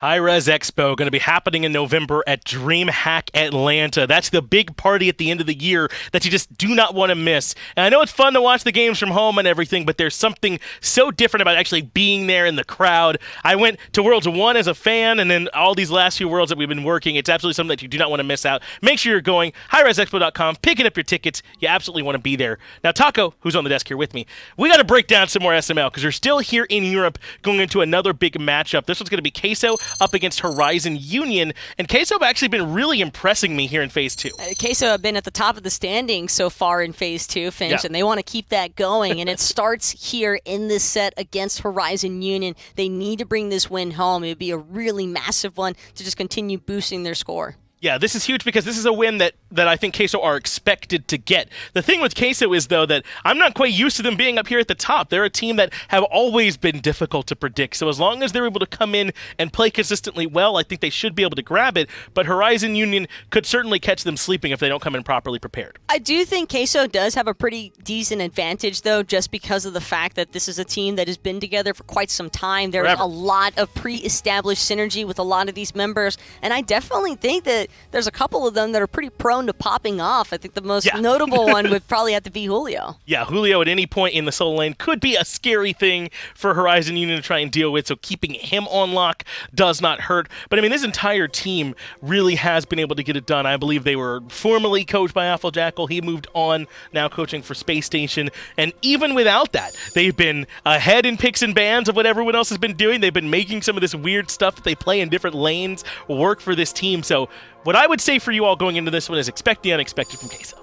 Hi-Res Expo going to be happening in November at DreamHack Atlanta. That's the big party at the end of the year that you just do not want to miss. And I know it's fun to watch the games from home and everything, but there's something so different about actually being there in the crowd. I went to Worlds 1 as a fan, and then all these last few Worlds that we've been working, it's absolutely something that you do not want to miss out. Make sure you're going, highresexpo.com, picking up your tickets. You absolutely want to be there. Now, Taco, who's on the desk here with me, we got to break down some more SML because we're still here in Europe going into another big matchup. This one's going to be Queso up against Horizon Union, and Queso have actually been really impressing me here in Phase 2. Queso have been at the top of the standings so far in Phase 2, Finch, and they want to keep that going, and it starts here in this set against Horizon Union. They need to bring this win home. It would be a really massive one to just continue boosting their score. Yeah, this is huge because this is a win that I think Queso are expected to get. The thing with Queso is, though, that I'm not quite used to them being up here at the top. They're a team that have always been difficult to predict. So as long as they're able to come in and play consistently well, I think they should be able to grab it. But Horizon Union could certainly catch them sleeping if they don't come in properly prepared. I do think Queso does have a pretty decent advantage, though, just because of the fact that this is a team that has been together for quite some time. There's a lot of pre-established synergy with a lot of these members, and I definitely think that there's a couple of them that are pretty prone to popping off. I think the most notable one would probably have to be Julio. Yeah, Julio at any point in the solo lane could be a scary thing for Horizon Union to try and deal with, so keeping him on lock does not hurt. But I mean, this entire team really has been able to get it done. I believe they were formerly coached by Jackal. He moved on, now coaching for Space Station. And even without that, they've been ahead in picks and bans of what everyone else has been doing. They've been making some of this weird stuff that they play in different lanes work for this team. So what I would say for you all going into this one is expect the unexpected from Queso.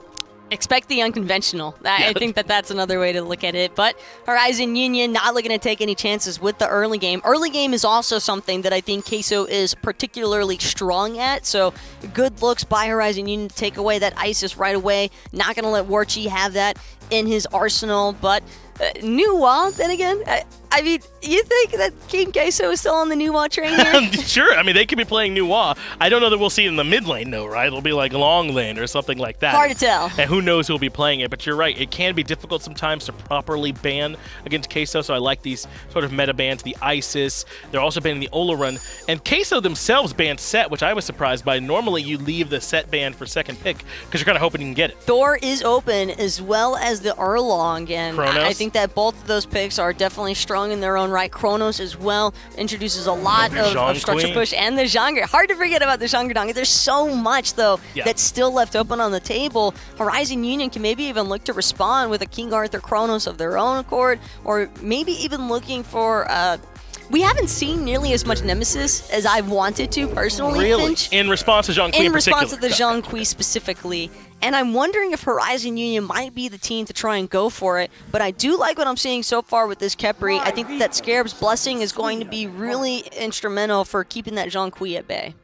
Expect the unconventional. I think that's another way to look at it. But Horizon Union not looking to take any chances with the early game. Early game is also something that I think Queso is particularly strong at. So good looks by Horizon Union to take away that Isis right away. Not going to let Warchi have that in his arsenal. But New Wall, then again, I mean, you think that King Queso is still on the New Wall train here? Sure. I mean, they could be playing New Wall. I don't know that we'll see it in the mid lane, though, right? It'll be like long lane or something like that. Hard to tell. And who knows who'll be playing it. But you're right. It can be difficult sometimes to properly ban against Queso. So I like these sort of meta bans, the Isis. They're also banning the Ullr run. And Queso themselves banned Set, which I was surprised by. Normally, you leave the Set ban for second pick because you're kind of hoping you can get it. Thor is open as well as the Erlong. And Chronos. I think that both of those picks are definitely strong in their own right. Chronos as well introduces a lot of structure push, and the Zhong. Hard to forget about the Zhong. There's so much, though, that's still left open on the table. Horizon Union can maybe even look to respond with a King Arthur Chronos of their own accord, or maybe even looking for... we haven't seen nearly as much Nemesis as I wanted to, personally, Really? Finch. In response to Zhong Kui in particular? In response to the Zhong Kui specifically. And I'm wondering if Horizon Union might be the team to try and go for it. But I do like what I'm seeing so far with this Khepri. I think that Scarab's Blessing is going to be really instrumental for keeping that Zhong Kui at bay.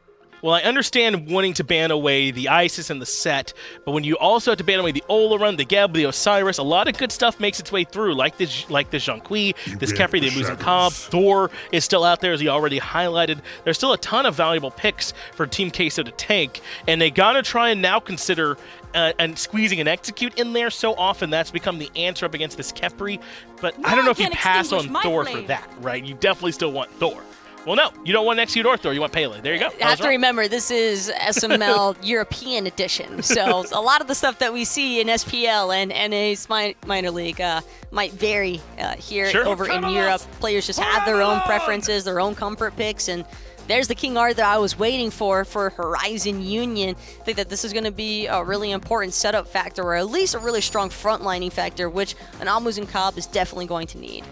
Well, I understand wanting to ban away the Isis and the Set, but when you also have to ban away the Ullr run, the Geb, the Osiris, a lot of good stuff makes its way through, like this Zhong Kui, this Khepri, the Muzen Cobb, Thor is still out there, as he already highlighted. There's still a ton of valuable picks for Team Queso to take, and they gotta try and now consider and squeezing an Execute in there. So often that's become the answer up against this Khepri, but I don't know if you pass on Thor for that, right? You definitely still want Thor. Well, no, you don't want Execute or Thor. You want Pele. There you go. You have to remember, this is SML European edition. So a lot of the stuff that we see in SPL and NA minor league might vary here over in Europe. Players just have their own preferences, their own comfort picks, and there's the King Arthur I was waiting for Horizon Union. I think that this is going to be a really important setup factor, or at least a really strong frontlining factor, which an Muzen Cobb is definitely going to need.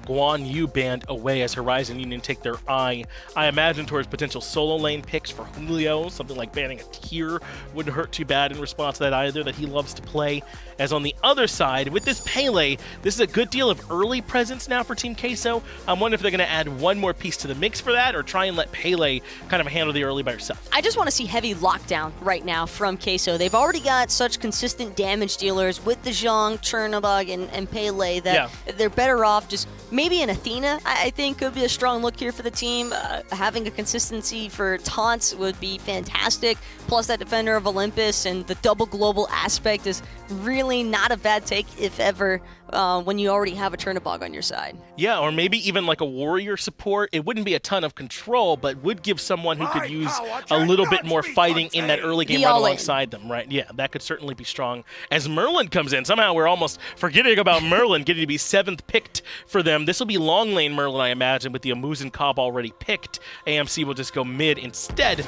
Guan Yu banned away as Horizon Union take their eye, I imagine, towards potential solo lane picks for Julio. Something like banning a tier wouldn't hurt too bad in response to that either, that he loves to play. As on the other side, with this Pele, this is a good deal of early presence now for Team Queso. I'm wondering if they're going to add one more piece to the mix for that, or try and let Pele kind of handle the early by herself. I just want to see heavy lockdown right now from Queso. They've already got such consistent damage dealers with the Zhong, Chernobog, and Pele that they're better off just Maybe an Athena, I think, could be a strong look here for the team. Having a consistency for taunts would be fantastic. Plus that Defender of Olympus and the double global aspect is really not a bad take, if ever, when you already have a Chernobog on your side. Yeah, or maybe even like a warrior support. It wouldn't be a ton of control, but would give someone who could use a little bit more fighting in that early game right alongside them, right? Yeah, that could certainly be strong. As Merlin comes in, somehow we're almost forgetting about Merlin getting to be 7th picked for them. This will be long lane Merlin, I imagine, with the Muzen Cobb already picked. AMC will just go mid instead.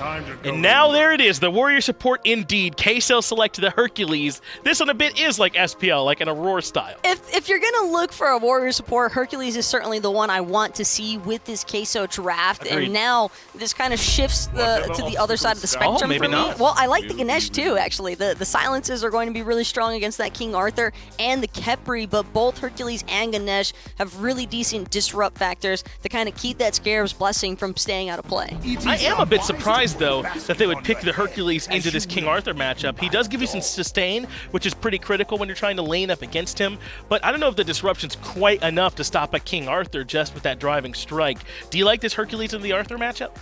And now there it is, the warrior support indeed. Queso selected the Hercules. This one a bit is like SPL, like an Aurora style. If you're going to look for a warrior support, Hercules is certainly the one I want to see with this Queso draft. Agreed. And now this kind of shifts to the other side of the spectrum maybe for me. not. Well, I like the Ganesha too, actually. The silences are going to be really strong against that King Arthur and the Khepri, but both Hercules and Ganesha have really decent disrupt factors to kind of keep that Scarab's Blessing from staying out of play. I am a bit surprised, though, that they would pick the Hercules into this King Arthur matchup. He does give you some sustain, which is pretty critical when you're trying to lane up against him, but I don't know if the disruption's quite enough to stop a King Arthur just with that driving strike. Do you like this Hercules in the Arthur matchup?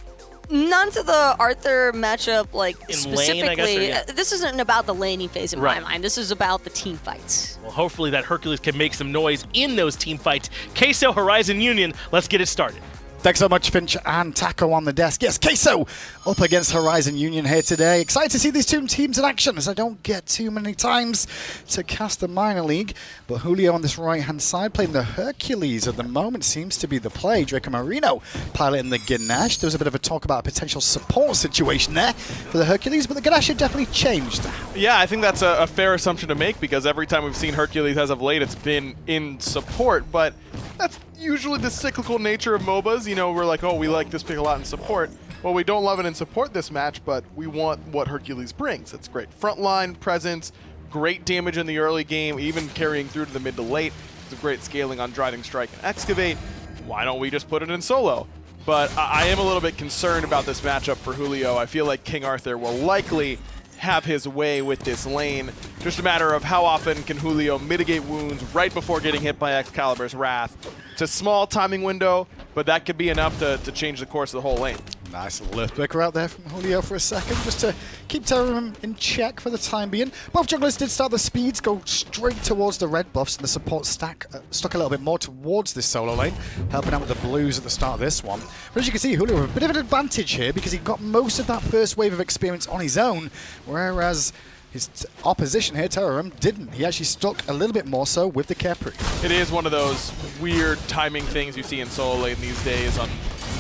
None to the Arthur matchup, like, in specifically. lane, I guess, or, yeah. This isn't about the laning phase in my mind. This is about the team fights. Well, hopefully that Hercules can make some noise in those team fights. Queso, Horizon Union, let's get it started. Thanks so much, Finch and Taco on the desk. Yes, Queso up against Horizon Union here today. Excited to see these two teams in action, as I don't get too many times to cast the minor league. But Julio on this right-hand side playing the Hercules at the moment seems to be the play. Dracomarino piloting the Ganesha. There was a bit of a talk about a potential support situation there for the Hercules, but the Ganesha definitely changed. Yeah, I think that's a fair assumption to make, because every time we've seen Hercules as of late, it's been in support, but that's usually the cyclical nature of MOBAs. You know, we're like, oh, we like this pick a lot in support. Well, we don't love it in support this match, but we want what Hercules brings. It's great frontline presence, great damage in the early game, even carrying through to the mid to late. It's a great scaling on Driving Strike and Excavate. Why don't we just put it in solo? But I am a little bit concerned about this matchup for Julio. I feel like King Arthur will likely have his way with this lane. Just a matter of how often can Julio mitigate wounds right before getting hit by Excalibur's Wrath. It's a small timing window, but that could be enough to change the course of the whole lane. Nice little earthquaker out there from Julio for a second, just to keep Terrorem in check for the time being. Both junglers did start the speeds, go straight towards the red buffs, and the support stuck a little bit more towards this solo lane, helping out with the blues at the start of this one. But as you can see, Julio with a bit of an advantage here, because he got most of that first wave of experience on his own, whereas his opposition here, Terrorem, didn't. He actually stuck a little bit more so with the Khepri. It is one of those weird timing things you see in solo lane these days on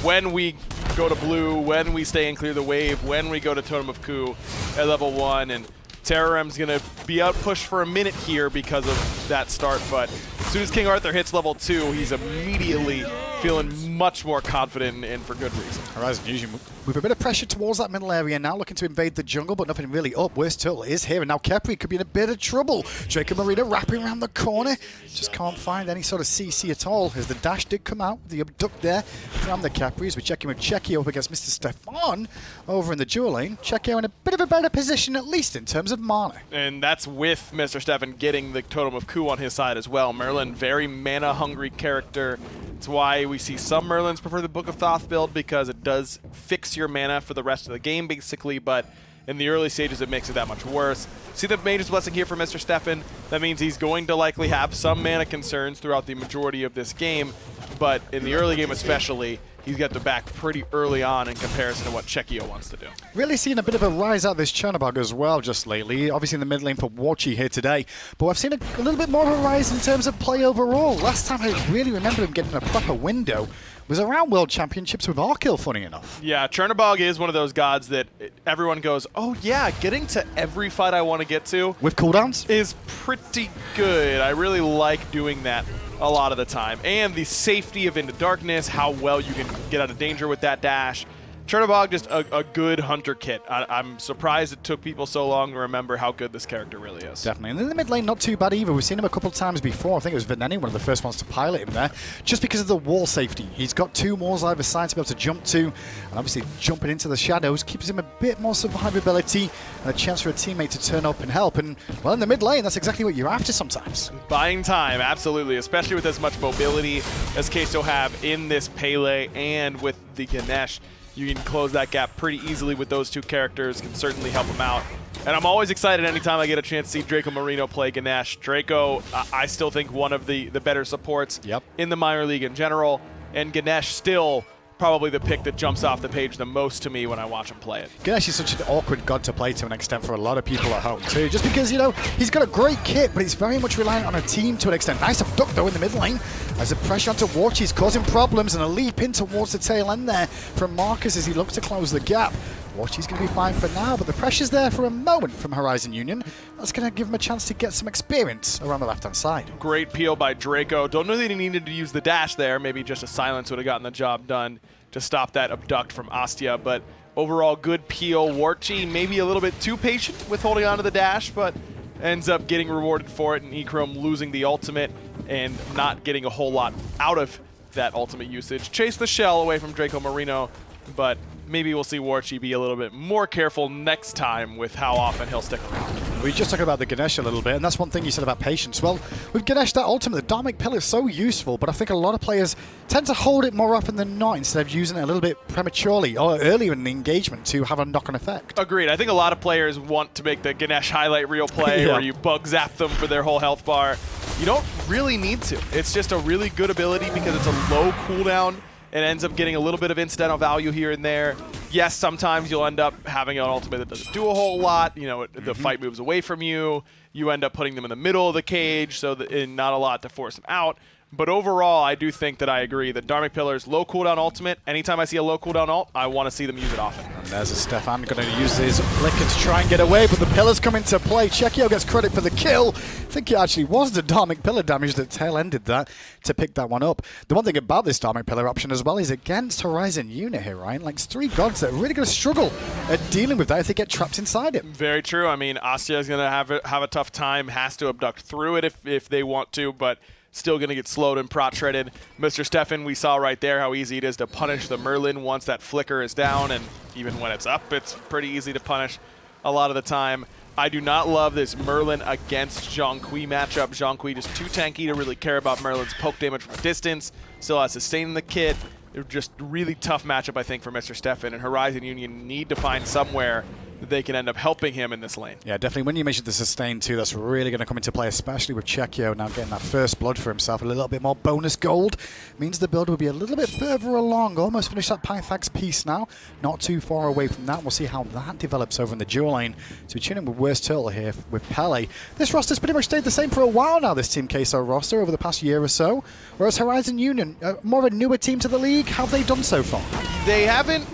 when we go to blue, when we stay and clear the wave, when we go to Totem of Ku at level 1, and Terrorem's going to be out pushed for a minute here because of that start, but as soon as King Arthur hits level 2, he's immediately feeling much more confident, and for good reason. Horizon Union with a bit of pressure towards that middle area now, looking to invade the jungle, but nothing really up. WorstTurttle is here, and now Khepri could be in a bit of trouble. Dracomarino wrapping around the corner. Just can't find any sort of CC at all, as the dash did come out, the abduct there from the Khepri, as we check in with Checky up against Mr. Stefan over in the dual lane. Checky in a bit of a better position, at least in terms of mana. And that's with Mr. Stefan getting the Totem of Ku on his side as well. Merlin, very mana-hungry character. It's why we see some Merlins prefer the Book of Thoth build, because it does fix your mana for the rest of the game, basically, but in the early stages it makes it that much worse. See the Mage's Blessing here for Mr. Stefan. That means he's going to likely have some mana concerns throughout the majority of this game, but in the early game especially, he's got the back pretty early on in comparison to what Chekio wants to do. Really seeing a bit of a rise out of this Chernobog as well just lately. Obviously in the mid lane for Warchi here today. But I've seen a little bit more of a rise in terms of play overall. Last time I really remember him getting a proper window was around World Championships with Arkil, funny enough. Yeah, Chernobog is one of those gods that everyone goes, oh yeah, getting to every fight I want to get to with cooldowns is pretty good. I really like doing that a lot of the time. And the safety of Into Darkness, how well you can get out of danger with that dash. Chernobog, just a good hunter kit. I'm surprised it took people so long to remember how good this character really is. Definitely. And in the mid lane, not too bad either. We've seen him a couple of times before. I think it was Veneni, one of the first ones to pilot him there, just because of the wall safety. He's got 2 walls either side to be able to jump to, and obviously jumping into the shadows keeps him a bit more survivability and a chance for a teammate to turn up and help. And, well, in the mid lane, that's exactly what you're after sometimes. Buying time, absolutely, especially with as much mobility as Queso have in this Pele and with the Ganesha. You can close that gap pretty easily with those 2 characters, can certainly help them out. And I'm always excited anytime I get a chance to see Dracomarino play Ganesha. Draco, I still think one of the better supports in the minor league in general, and Ganesha still probably the pick that jumps off the page the most to me when I watch him play it. Ganesha is such an awkward god to play to an extent for a lot of people at home too, just because, you know, he's got a great kit, but he's very much reliant on a team to an extent. Nice abduct though in the mid lane, as the pressure onto Warchi is causing problems, and a leap in towards the tail end there from Markus as he looks to close the gap. Warchi's going to be fine for now, but the pressure's there for a moment from Horizon Union. That's going to give him a chance to get some experience around the left-hand side. Great peel by Draco. Don't know that he needed to use the dash there. Maybe just a silence would have gotten the job done to stop that abduct from Astia, but overall good peel. Warchi maybe a little bit too patient with holding on to the dash, but ends up getting rewarded for it, and Echrome losing the ultimate and not getting a whole lot out of that ultimate usage. Chase the shell away from Dracomarino, but maybe we'll see Warchi be a little bit more careful next time with how often he'll stick around. We just talked about the Ganesha a little bit, and that's one thing you said about patience. Well, with Ganesha, that ultimate, the Dharmic Pillar is so useful, but I think a lot of players tend to hold it more often than not instead of using it a little bit prematurely or earlier in the engagement to have a knock-on effect. Agreed. I think a lot of players want to make the Ganesha highlight reel play where you bug zap them for their whole health bar. You don't really need to. It's just a really good ability because it's a low cooldown. It ends up getting a little bit of incidental value here and there. Yes, sometimes you'll end up having an ultimate that doesn't do a whole lot. You know, the fight moves away from you. You end up putting them in the middle of the cage, so that not a lot to force them out. But overall, I do think that I agree that Dharmic Pillar's low cooldown ultimate, anytime I see a low cooldown ult, I want to see them use it often. And there's a Stefan going to use his flicker to try and get away, but the Pillars come into play. Chekio gets credit for the kill. I think it actually was the Dharmic Pillar damage that tail-ended that to pick that one up. The one thing about this Dharmic Pillar option as well is against Horizon Unit here, right? Like, it's 3 gods that are really going to struggle at dealing with that if they get trapped inside it. Very true. I mean, Astia is going to have a tough time, has to abduct through it if they want to, but still going to get slowed and prot shredded. Mr. Stefan, we saw right there how easy it is to punish the Merlin once that flicker is down, and even when it's up, it's pretty easy to punish a lot of the time. I do not love this Merlin against Zhong matchup. Zhong just too tanky to really care about Merlin's poke damage from a distance. Still has sustain in the kit. They're just really tough matchup, I think, for Mr. Stefan, and Horizon Union need to find somewhere that they can end up helping him in this lane. Yeah, definitely. When you mentioned the sustain too, that's really going to come into play, especially with Chekio now getting that first blood for himself. A little bit more bonus gold means the build will be a little bit further along. Almost finished that Pythax piece now. Not too far away from that. We'll see how that develops over in the dual lane. So we tune in with WorstTurttle here with Pele. This roster's pretty much stayed the same for a while now, this Team Queso roster, over the past year or so. Whereas Horizon Union, more of a newer team to the league. How have they done so far? They haven't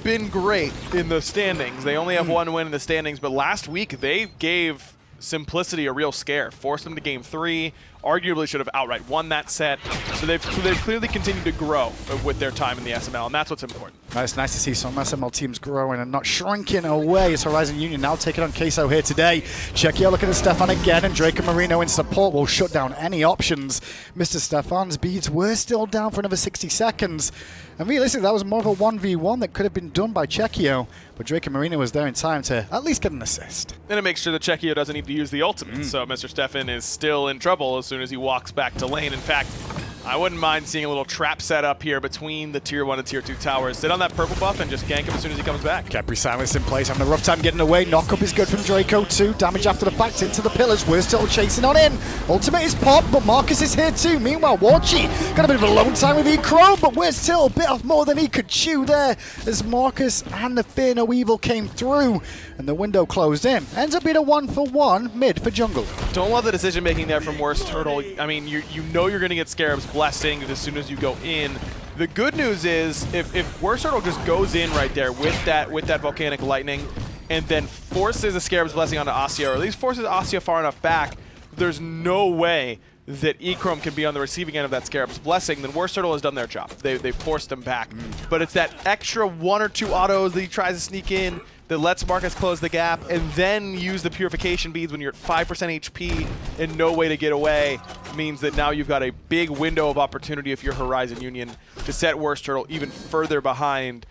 been great in the standings. They only have 1 win in the standings, but last week they gave Simplicity a real scare, forced them to game 3, arguably should have outright won that set. So they've clearly continued to grow with their time in the SML, and that's what's important. It's nice to see some SML teams growing and not shrinking away as Horizon Union now taking on Queso here today. Chekio looking at Stefan again, and Dracomarino in support will shut down any options. Mr. Stefan's beads were still down for another 60 seconds. And realistically, that was more of a 1v1 that could have been done by Chekio, but Dracomarino was there in time to at least get an assist. And it makes sure that Chekio doesn't need to use the ultimate, so Mr. Stefan is still in trouble as soon as he walks back to lane. In fact, I wouldn't mind seeing a little trap set up here between the Tier 1 and Tier 2 towers. Sit on that purple buff and just gank him as soon as he comes back. Khepri silence in place, having a rough time getting away. Knock-up is good from Draco too. Damage after the fact into the pillars. WorstTurttle chasing on in. Ultimate is popped, but Markus is here too. Meanwhile, Warchi got a bit of a alone time with Echrome, but WorstTurttle bit off more than he could chew there as Markus and the Fear No Evil came through and the window closed in. Ends up being a 1-for-1 mid for jungle. Don't love the decision making there from WorstTurttle. I mean, you know you're going to get Scarab's Blessing as soon as you go in. The good news is if WorstTurttle just goes in right there with that Volcanic Lightning and then forces a Scarab's Blessing onto Astia, or at least forces Astia far enough back, there's no way that Echrome can be on the receiving end of that Scarab's Blessing, then WorstTurttle has done their job. They forced him back. But it's that extra 1 or 2 autos that he tries to sneak in that lets Markus close the gap, and then use the Purification Beads when you're at 5% HP and no way to get away, means that now you've got a big window of opportunity if you're Horizon Union to set WorstTurtle even further behind.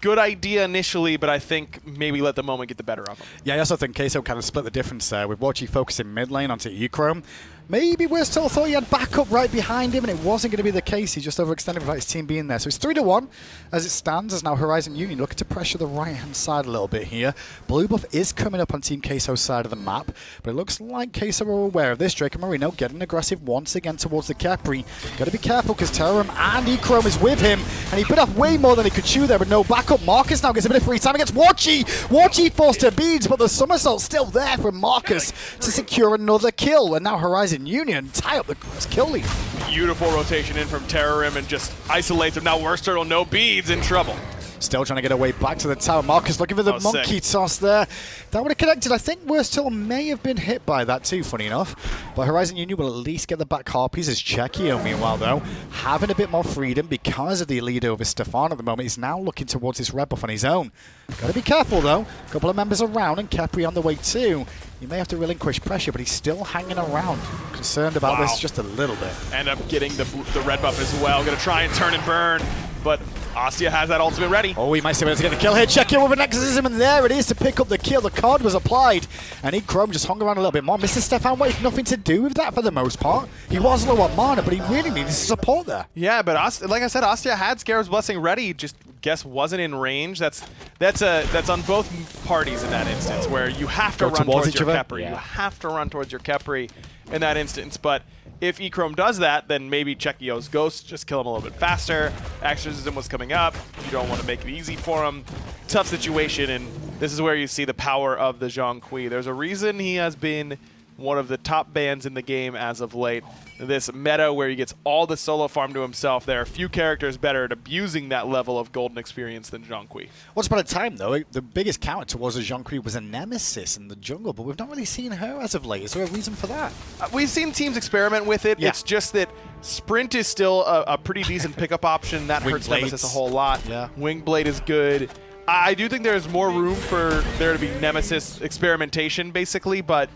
Good idea initially, but I think maybe let the moment get the better of him. Yeah, I also think Queso kind of split the difference there with Warchi focusing mid lane onto Echrome. Maybe WorstTurtle thought he had backup right behind him, and it wasn't going to be the case. He just overextended without his team being there. So it's 3-1 as it stands, as now Horizon Union looking to pressure the right-hand side a little bit here. Blue buff is coming up on Team Queso's side of the map, but it looks like Queso are aware of this. Dracomarino getting aggressive once again towards the Khepri. Got to be careful because Terrorem and Echrome is with him, and he bit off way more than he could chew there, but no backup. Markus now gets a bit of free time against Warchi. Warchi forced her beads, but the somersault still there from Markus to secure another kill, and now Horizon Union tie up the kill lead. Beautiful rotation in from Terrorem and just isolates him. Now WorstTurtle, no beads, in trouble. Still trying to get away back to the tower. Markus looking for the monkey toss there. That would have connected. I think WorstTurtle may have been hit by that too, funny enough. But Horizon Union will at least get the back harpies as Chekio, meanwhile, though, having a bit more freedom because of the lead over Stefan at the moment. He's now looking towards his red buff on his own. Got to be careful, though. A couple of members around and Khepri on the way too. He may have to relinquish pressure, but he's still hanging around. Concerned about this just a little bit. End up getting the red buff as well. Going to try and turn and burn, but Astia has that ultimate ready. Oh, he might be able to get the kill here. Check in with an exorcism, and there it is to pick up the kill. The card was applied, and Echrome just hung around a little bit more. Mr. Stefan wanted nothing to do with that for the most part. He was low on mana, but he really needed support there. Yeah, but like I said, Astia had Scarab's Blessing ready, just guess wasn't in range. That's on both parties in that instance, where you have to run towards your Khepri. Yeah. You have to run towards your Khepri in that instance, but if Echrome does that, then maybe Chekio's Ghost just kill him a little bit faster. Exorcism was coming up. You don't want to make it easy for him. Tough situation, and this is where you see the power of the Zhong. There's a reason he has been one of the top bans in the game as of late. This meta where he gets all the solo farm to himself. There are few characters better at abusing that level of golden experience than Zhong. Once upon a time, though, the biggest counter towards the Zhong was a nemesis in the jungle, but we've not really seen her as of late. Is there a reason for that? We've seen teams experiment with it. Yeah. It's just that Sprint is still a pretty decent pickup option. That hurts Nemesis a whole lot. Yeah. Wingblade is good. I do think there's more room for there to be Nemesis experimentation, basically, but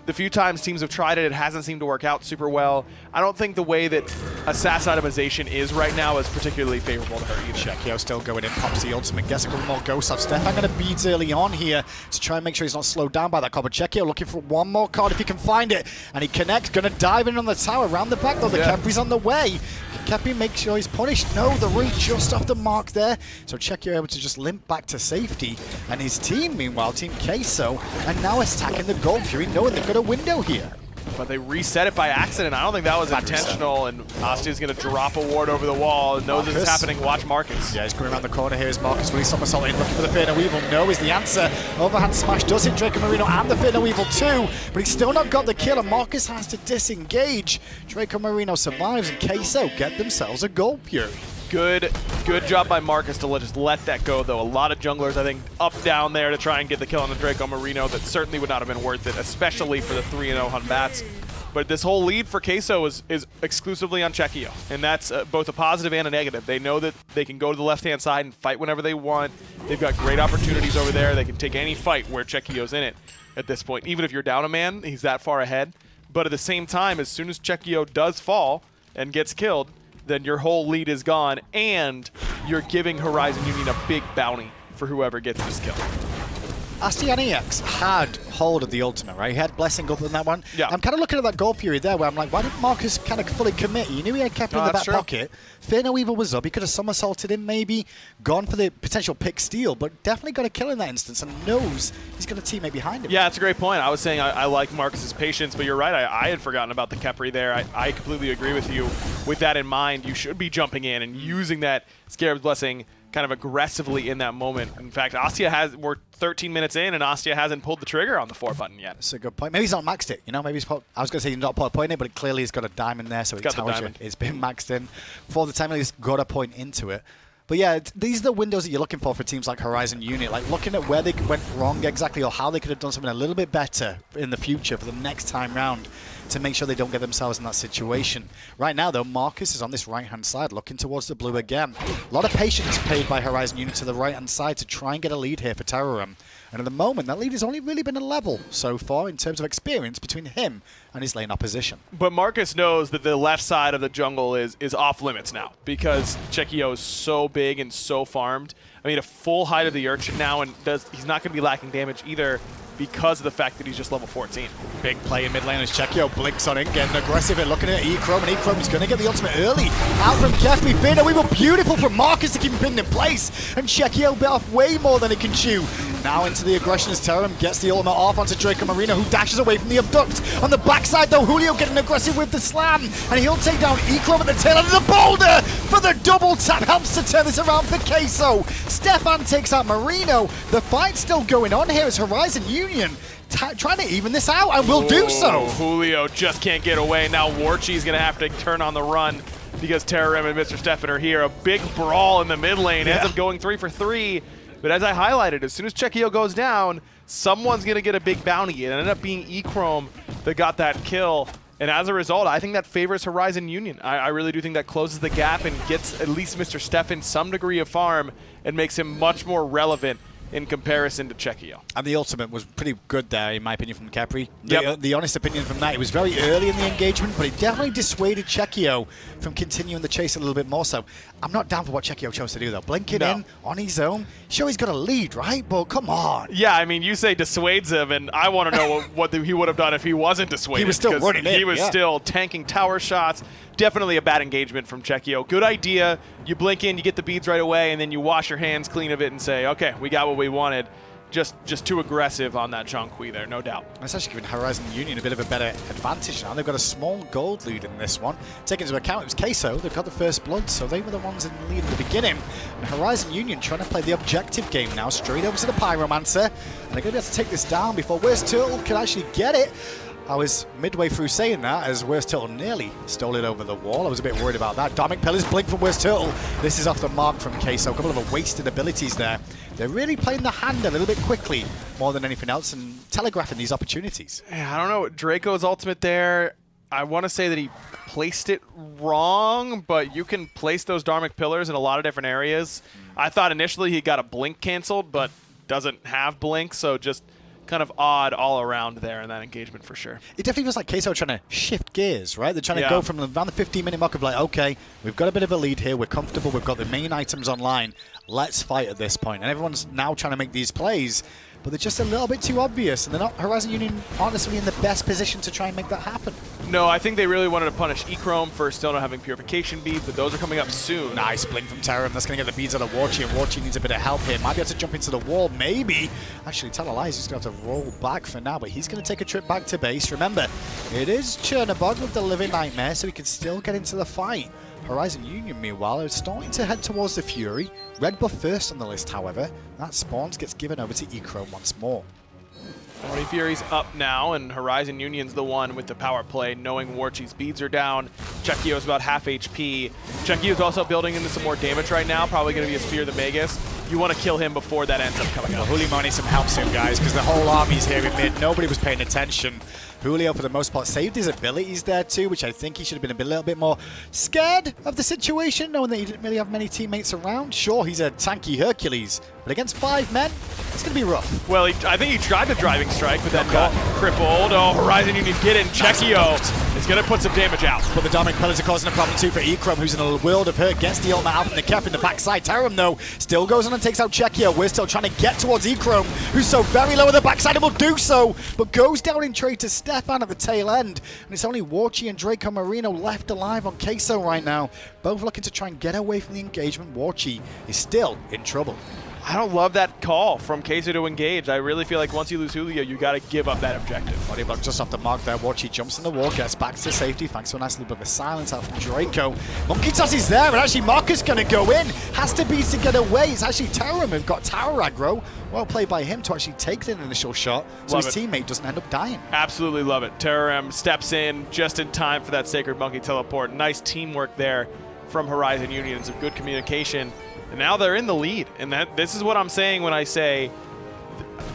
the few times teams have tried it, it hasn't seemed to work out super well. I don't think the way that assassin itemization is right now is particularly favorable to her either. Chekio still going in, pops the ultimate, gets a couple more ghosts off. Stefan going to beads early on here to try and make sure he's not slowed down by that card. But Chekio looking for one more card if he can find it. And he connects, going to dive in on the tower, around the back though. The Khepri's on the way. Khepri makes sure he's punished. No, the root just off the mark there. So Chekio able to just limp back to safety. And his team, meanwhile, Team Queso, and now attacking the Gold Fury, knowing they've got a window here. But they reset it by accident. I don't think that was intentional. And Astia's going to drop a ward over the wall. Knows this is happening. Watch Markus. Yeah, he's coming around the corner here. Is Markus really somersault in, looking for the Fear No Evil? No is the answer. Overhand smash does hit Dracomarino and the Fear No Evil too, but he's still not got the kill, and Markus has to disengage. Dracomarino survives, and Queso get themselves a Gold Fury. Good job by Markus to just let that go, though. A lot of junglers, I think, up down there to try and get the kill on the Dracomarino. That certainly would not have been worth it, especially for the 3-0 on Batz. But this whole lead for Queso is exclusively on Chekio, and that's both a positive and a negative. They know that they can go to the left-hand side and fight whenever they want. They've got great opportunities over there. They can take any fight where Chekio's in it at this point. Even if you're down a man, he's that far ahead. But at the same time, as soon as Chekio does fall and gets killed, then your whole lead is gone, and you're giving Horizon Union a big bounty for whoever gets this kill. Astyaniax had hold of the ultimate, right? He had Blessing up in that one. Yeah. I'm kind of looking at that goal period there where I'm like, why didn't Markus kind of fully commit? You knew he had kept in the back pocket. Fear No Evil was up. He could have somersaulted him, maybe gone for the potential pick steal, but definitely got a kill in that instance and knows he's got a teammate behind him. Yeah, that's a great point. I was saying I like Markus's patience, but you're right. I had forgotten about the Khepri there. I completely agree with you. With that in mind, you should be jumping in and using that Scarab's Blessing kind of aggressively in that moment. In fact, we're 13 minutes in, and Astia hasn't pulled the trigger on the 4 button yet. That's a good point. Maybe he's not maxed it. You know, maybe he's I was going to say he's not put a point in it, but clearly he's got a diamond there, so it tells you it's been maxed in. For the time, he's got a point into it. But But yeah, these are the windows that you're looking for teams like Horizon Union, like looking at where they went wrong exactly or how they could have done something a little bit better in the future for the next time round to make sure they don't get themselves in that situation. Right now, though, Markus is on this right-hand side looking towards the blue again. A lot of patience paid by Horizon Union to the right-hand side to try and get a lead here for Terrorem. And at the moment, that lead has only really been a level so far in terms of experience between him and his lane opposition. But Markus knows that the left side of the jungle is off limits now because Chekio is so big and so farmed. I mean, a full height of the Urchin now, and he's not going to be lacking damage either because of the fact that he's just level 14. Big play in mid lane as Chekio blinks on in, getting aggressive and looking at Echrome, and Echrome is going to get the ultimate early. Out from Khepri, Fina, we were beautiful from Markus to keep him pinned in place, and Chekio bit off way more than he can chew. Now into the aggression as Terrorem gets the ultimate off onto Dracomarino, who dashes away from the abduct. On the backside though, Julio getting aggressive with the slam, and he'll take down Echrome at the tail end of the boulder for the double tap. Helps to turn this around for Queso. Stefan takes out Marino. The fight's still going on here as Horizon Union trying to even this out, and will do so. Julio just can't get away. Now Warchi's going to have to turn on the run because Terrorem and Mr. Stefan are here. A big brawl in the mid lane. Ends up going 3 for 3. But as I highlighted, as soon as Chekio goes down, someone's going to get a big bounty. It ended up being Echrome that got that kill. And as a result, I think that favors Horizon Union. I really do think that closes the gap and gets at least Mr. Stefan some degree of farm and makes him much more relevant in comparison to Chekio. And the ultimate was pretty good there, in my opinion, from Khepri. Yep. The honest opinion from that, it was very early in the engagement, but it definitely dissuaded Chekio from continuing the chase a little bit more so. I'm not down for what Chekio chose to do, though. Blinking in on his own. Sure, he's got a lead, right? But come on. Yeah, I mean, you say dissuades him, and I want to know what he would have done if he wasn't dissuaded. He was still running in. He was still tanking tower shots. Definitely a bad engagement from Chekio. Good idea. You blink in, you get the beads right away, and then you wash your hands clean of it and say, okay, we got what we wanted. Just too aggressive on that Zhong there, no doubt. It's actually given Horizon Union a bit of a better advantage now. They've got a small gold lead in this one. Taking into account it was Queso, they've got the first blood, so they were the ones in the lead at the beginning. And Horizon Union trying to play the objective game now, straight over to the Pyromancer. And they're going to be able to take this down before WorstTurttle can actually get it. I was midway through saying that as WorstTurttle nearly stole it over the wall. I was a bit worried about that. Dominic Pele's blink from WorstTurttle. This is off the mark from Queso. A couple of wasted abilities there. They're really playing the hand a little bit quickly more than anything else and telegraphing these opportunities. Yeah, I don't know. Draco's ultimate there, I want to say that he placed it wrong, but you can place those Dharmic Pillars in a lot of different areas. I thought initially he got a blink canceled, but doesn't have blink, so just kind of odd all around there in that engagement for sure. It definitely feels like Queso trying to shift gears, right? They're trying to go from around the 15-minute mark of like, okay, we've got a bit of a lead here, we're comfortable, we've got the main items online, let's fight at this point. And everyone's now trying to make these plays, but they're just a little bit too obvious, and they're not, Horizon Union aren't necessarily in the best position to try and make that happen. No, I think they really wanted to punish Echrome for still not having purification beads, but those are coming up soon. Nice blink from Terrorem. That's going to get the beads out of Warchi, and Warchi needs a bit of help here. Might be able to jump into the wall, maybe. Actually, Tell a Lie, he's going to have to roll back for now, but he's going to take a trip back to base. Remember, it is Chernobog with the Living Nightmare, so he can still get into the fight. Horizon Union, meanwhile, is starting to head towards the Fury. Red buff first on the list, however. That spawns gets given over to Echrome once more. 40 Fury's up now, and Horizon Union's the one with the power play, knowing Warchi's beads are down. Chekio's about half HP. Chekio's also building into some more damage right now, probably going to be a Spear of the Magus. You want to kill him before that ends up coming up. Julio needs some help soon, guys, because the whole army's here in mid. Nobody was paying attention. Julio, for the most part, saved his abilities there too, which I think he should have been a little bit more scared of the situation, knowing that he didn't really have many teammates around. Sure, he's a tanky Hercules, but against 5 men, it's going to be rough. Well, I think he tried the driving strike, but then got crippled. Oh, Horizon Union get in. Chekio is going to put some damage out. But the Dharmic Pillars are causing a problem too for Echrome, who's in a world of hurt. Gets the ultimate out from the Khepri in the backside. Terrorem, though, still goes on and takes out Chekio. We're still trying to get towards Echrome, who's so very low at the backside and will do so, but goes down in trade to Stefan at the tail end. And it's only Warchi and Dracomarino left alive on Queso right now, both looking to try and get away from the engagement. Warchi is still in trouble. I don't love that call from Queso to engage. I really feel like once you lose Julio, you got to give up that objective. Body block just off the mark there. Warchi jumps in the wall, gets back to safety thanks to a nice little bit of a silence out from Draco. Monkey Toss is there, and actually Markus going to go in. Has to be to get away. It's actually Terrorem who've got tower aggro. Well played by him to actually take the initial shot, so his teammate doesn't end up dying. Absolutely love it. Terrorem steps in just in time for that Sacred Monkey teleport. Nice teamwork there from Horizon Union and some good communication. And now they're in the lead. And this is what I'm saying when I say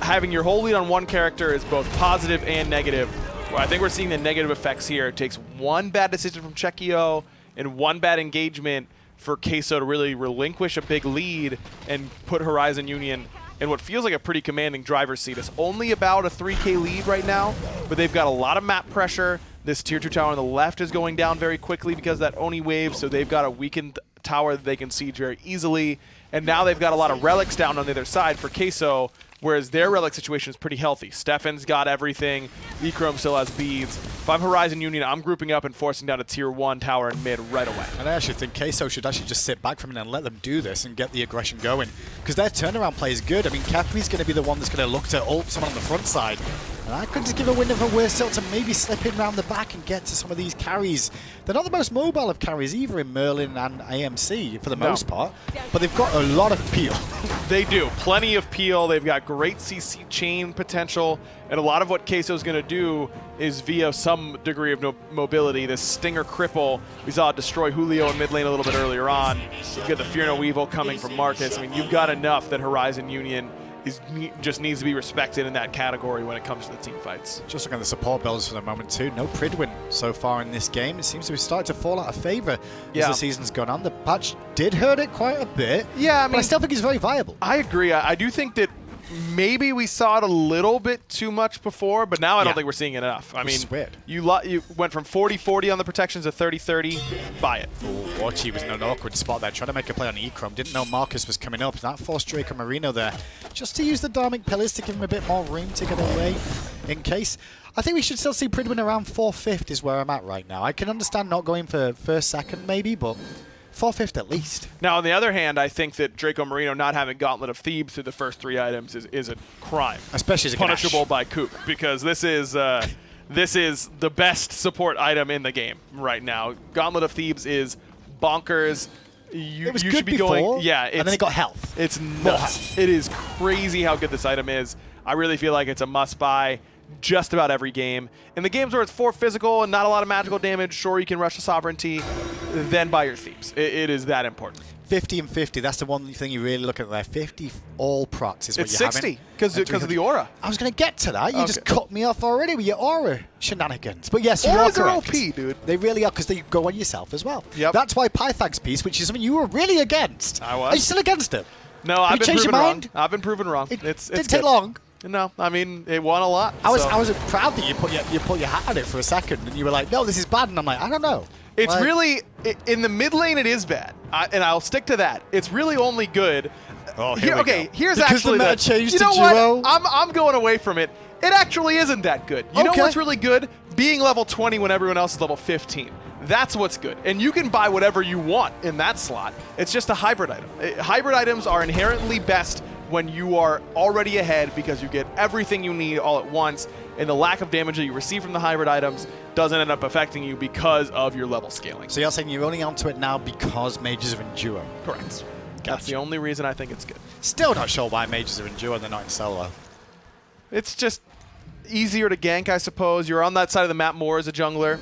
having your whole lead on one character is both positive and negative. Well, I think we're seeing the negative effects here. It takes one bad decision from Chekio and one bad engagement for Queso to really relinquish a big lead and put Horizon Union in what feels like a pretty commanding driver's seat. It's only about a 3K lead right now, but they've got a lot of map pressure. This tier 2 tower on the left is going down very quickly because of that Oni wave, so they've got a weakened tower that they can siege very easily. And now they've got a lot of relics down on the other side for Queso, whereas their relic situation is pretty healthy. Stefan's got everything. Echrome still has beads. If I'm Horizon Union, I'm grouping up and forcing down a tier 1 tower in mid right away. And I actually think Queso should actually just sit back from it and let them do this and get the aggression going. Because their turnaround play is good. I mean, Khepri's going to be the one that's going to look to ult someone on the front side. And I could just give a window for WorstTurttle to maybe slip in around the back and get to some of these carries. They're not the most mobile of carries either in Merlin and AMC for the most part, but they've got a lot of peel. They do. Plenty of peel. They've got great CC chain potential, and a lot of what Queso's going to do is via some degree of mobility. This Stinger Cripple, we saw it destroy Julio in mid lane a little bit earlier on. You've got the Fear No Evil coming from Markus. I mean, you've got enough that Horizon Union just needs to be respected in that category when it comes to the team fights. Just looking at the support builds for the moment too. No Pridwin so far in this game. It seems to be starting to fall out of favor as the season's gone on. The patch did hurt it quite a bit. Yeah, I mean, but I still think it's very viable. I agree. I do think that maybe we saw it a little bit too much before, but now I don't think we're seeing it enough. I mean, you went from 40-40 on the protections to 30-30. Buy it. Warchi was in an awkward spot there, trying to make a play on Echrome. Didn't know Markus was coming up. That forced Dracomarino there just to use the Dharmic Pillars to give him a bit more room to get away in case. I think we should still see Pridwin around 4/5 is where I'm at right now. I can understand not going for first, second maybe, but 4/5 at least. Now, on the other hand, I think that Dracomarino not having Gauntlet of Thebes through the first 3 items is a crime. Especially as a punishable by Kook, because this is the best support item in the game right now. Gauntlet of Thebes is bonkers. You should be going, and then it got health. It's nuts. It is crazy how good this item is. I really feel like it's a must-buy just about every game. In the games where it's 4 physical and not a lot of magical damage, sure, you can rush to Sovereignty, then buy your Thebes. It is that important. 50 and 50, that's the one thing you really look at there. 50 all procs is what you're having. It's 60 because of the aura. I was going to get to that. You just cut me off already with your aura shenanigans. But yes, you are correct. Auras are OP, dude. They really are because they go on yourself as well. Yep. That's why Pythag's piece, which is something you were really against. I was. Are you still against it? No, I've been proven wrong. I've been proven wrong. It didn't take long. No, I mean, it won a lot. I was proud that you put your hat on it for a second, and you were like, no, this is bad. And I'm like, I don't know. It's really, in the mid lane, it is bad. And I'll stick to that. It's really only good. Oh, here we go. Here's because actually the meta changed you know to duo. What? I'm going away from it. It actually isn't that good. You know what's really good? Being level 20 when everyone else is level 15. That's what's good. And you can buy whatever you want in that slot. It's just a hybrid item. Hybrid items are inherently best when you are already ahead because you get everything you need all at once, and the lack of damage that you receive from the hybrid items doesn't end up affecting you because of your level scaling. So you're saying you're only onto it now because mages are in duo? Correct. That's the only reason I think it's good. Still not sure why mages are in duo and they're not in solo. It's just easier to gank, I suppose. You're on that side of the map more as a jungler.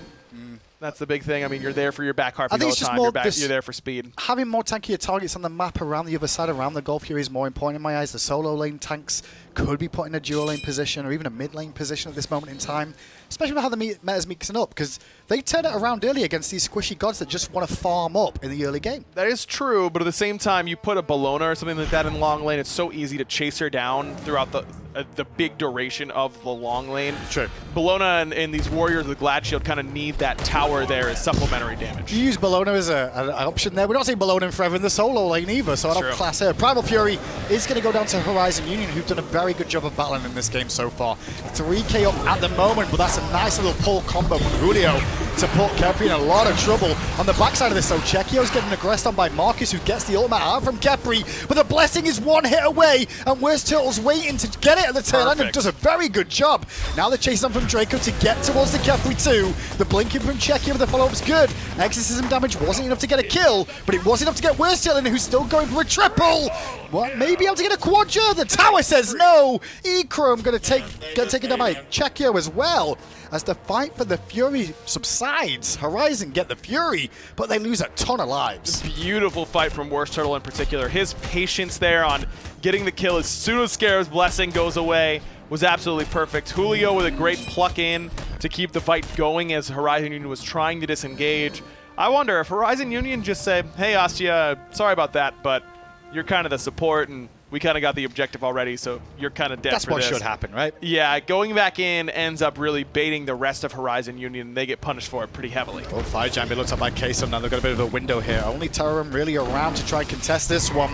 That's the big thing. I mean, you're there for your back harpies all the time. You're there for speed. Having more tankier targets on the map around the other side, around the Gulf here is more important in my eyes. The solo lane tanks could be put in a dual lane position or even a mid lane position at this moment in time, especially with how the meta's mixing up, because they turn it around early against these squishy gods that just want to farm up in the early game. That is true, but at the same time, you put a Bellona or something like that in long lane, it's so easy to chase her down throughout the big duration of the long lane. True. Bellona and these warriors with Glad Shield kind of need that tower there as supplementary damage. You use Bellona as an option there. We're not seeing Bellona in forever in the solo lane either, so I don't class her. Primal Fury is going to go down to Horizon Union, who've done a very good job of battling in this game so far. 3k up at the moment, but that's a nice little pull combo from Julio to put Khepri in a lot of trouble. On the backside of this, though, Chekio's getting aggressed on by Markus, who gets the ultimate out from Khepri, but the blessing is one hit away, and WorstTurtle's waiting to get it at the tail end and does a very good job. Now they're chasing on from Draco to get towards the Khepri too. The blinking from Chekio with the follow-up's good. Exorcism damage wasn't enough to get a kill, but it was enough to get WorstTurtle in, who's still going for a triple. What? Maybe able to get a quadra? The tower says no. Echrome going to get taken down by Chekio as well, as the fight for the Fury subsides. sides. Horizon get the Fury, but they lose a ton of lives. Beautiful fight from WorstTurttle in particular. His patience there on getting the kill as soon as Scarab's Blessing goes away was absolutely perfect. Julio with a great pluck in to keep the fight going as Horizon Union was trying to disengage. I wonder if Horizon Union just say, hey, Astia, sorry about that, but you're kind of the support, and we kind of got the objective already, so you're kind of dead That's for this. what should happen, right? Yeah, going back in ends up really baiting the rest of Horizon Union, and they get punished for it pretty heavily. Oh, Fire Giant looks up by Queso now. They've got a bit of a window here. Only Terrorem really around to try and contest this one.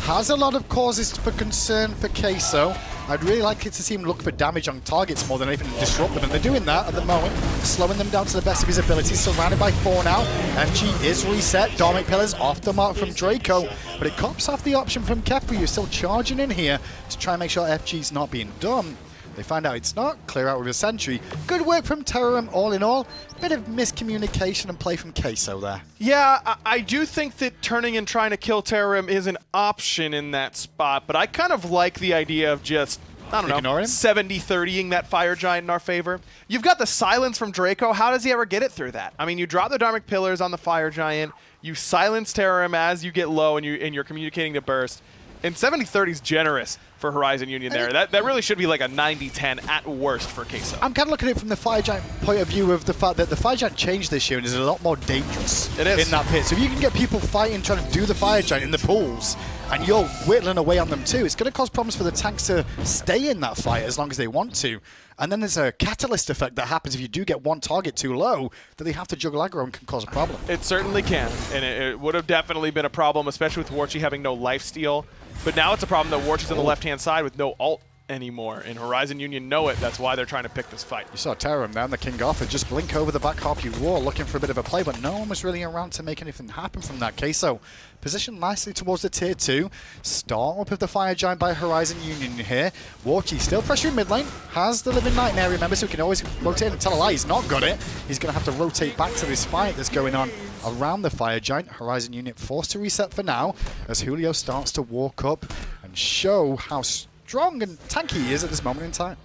Has a lot of causes for concern for Queso. I'd really like it to see him look for damage on targets more than anything to disrupt them, and they're doing that at the moment, slowing them down to the best of his ability. Surrounded by 4 now. MG is reset. Dormic Pillars off the mark from Draco, but it cops off the option from Khepri, who's still charging in here to try and make sure FG's not being done. They find out it's not. Clear out with a sentry. Good work from Terrorem all in all. Bit of miscommunication and play from Queso there. Yeah, I do think that turning and trying to kill Terrorem is an option in that spot, but I kind of like the idea of just, I don't know, 70-30ing that Fire Giant in our favor. You've got the silence from Draco. How does he ever get it through that? I mean, you drop the Dharmic Pillars on the Fire Giant, you silence Terrorem as you get low and you're communicating the burst. And 70-30 is generous for Horizon Union there. That really should be like a 90-10 at worst for Queso. I'm kind of looking at it from the Fire Giant point of view of the fact that the Fire Giant changed this year and is a lot more dangerous It is. in that pit. So if you can get people fighting, trying to do the Fire Giant in the pools, and you're whittling away on them too, it's going to cause problems for the tanks to stay in that fight as long as they want to. And then there's a catalyst effect that happens if you do get one target too low, that they have to juggle aggro and can cause a problem. It certainly can, and it would have definitely been a problem, especially with Warchi having no lifesteal. But now it's a problem that Warchi's on the left-hand side with no ult anymore, and Horizon Union know it. That's why they're trying to pick this fight. You saw Terrorem down the King Arthur just blink over the back Harpy wall looking for a bit of a play, but no one was really around to make anything happen from that. Queso positioned nicely towards the tier 2. Start up of the Fire Giant by Horizon Union here. Warchi still pressuring mid lane. Has the Living Nightmare, remember, so he can always rotate and tell a lie. He's not got it. He's going to have to rotate back to this fight that's going on around the Fire Giant. Horizon Union forced to reset for now as Julio starts to walk up and show how strong and tanky he is at this moment in time.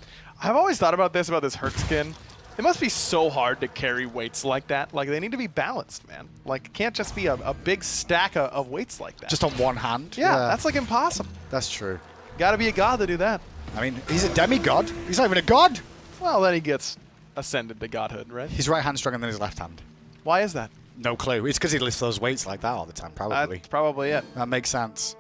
I've always thought about this Hurt skin. It must be so hard to carry weights like that. Like, they need to be balanced, man. Like, it can't just be a big stack of weights like that. Just on one hand? Yeah, that's like impossible. That's true. Gotta be a god to do that. I mean, he's a demigod. He's not even a god. Well, then he gets ascended to godhood, right? His right hand's stronger than his left hand. Why is that? No clue. It's because he lifts those weights like that all the time, probably. That's probably it. That makes sense.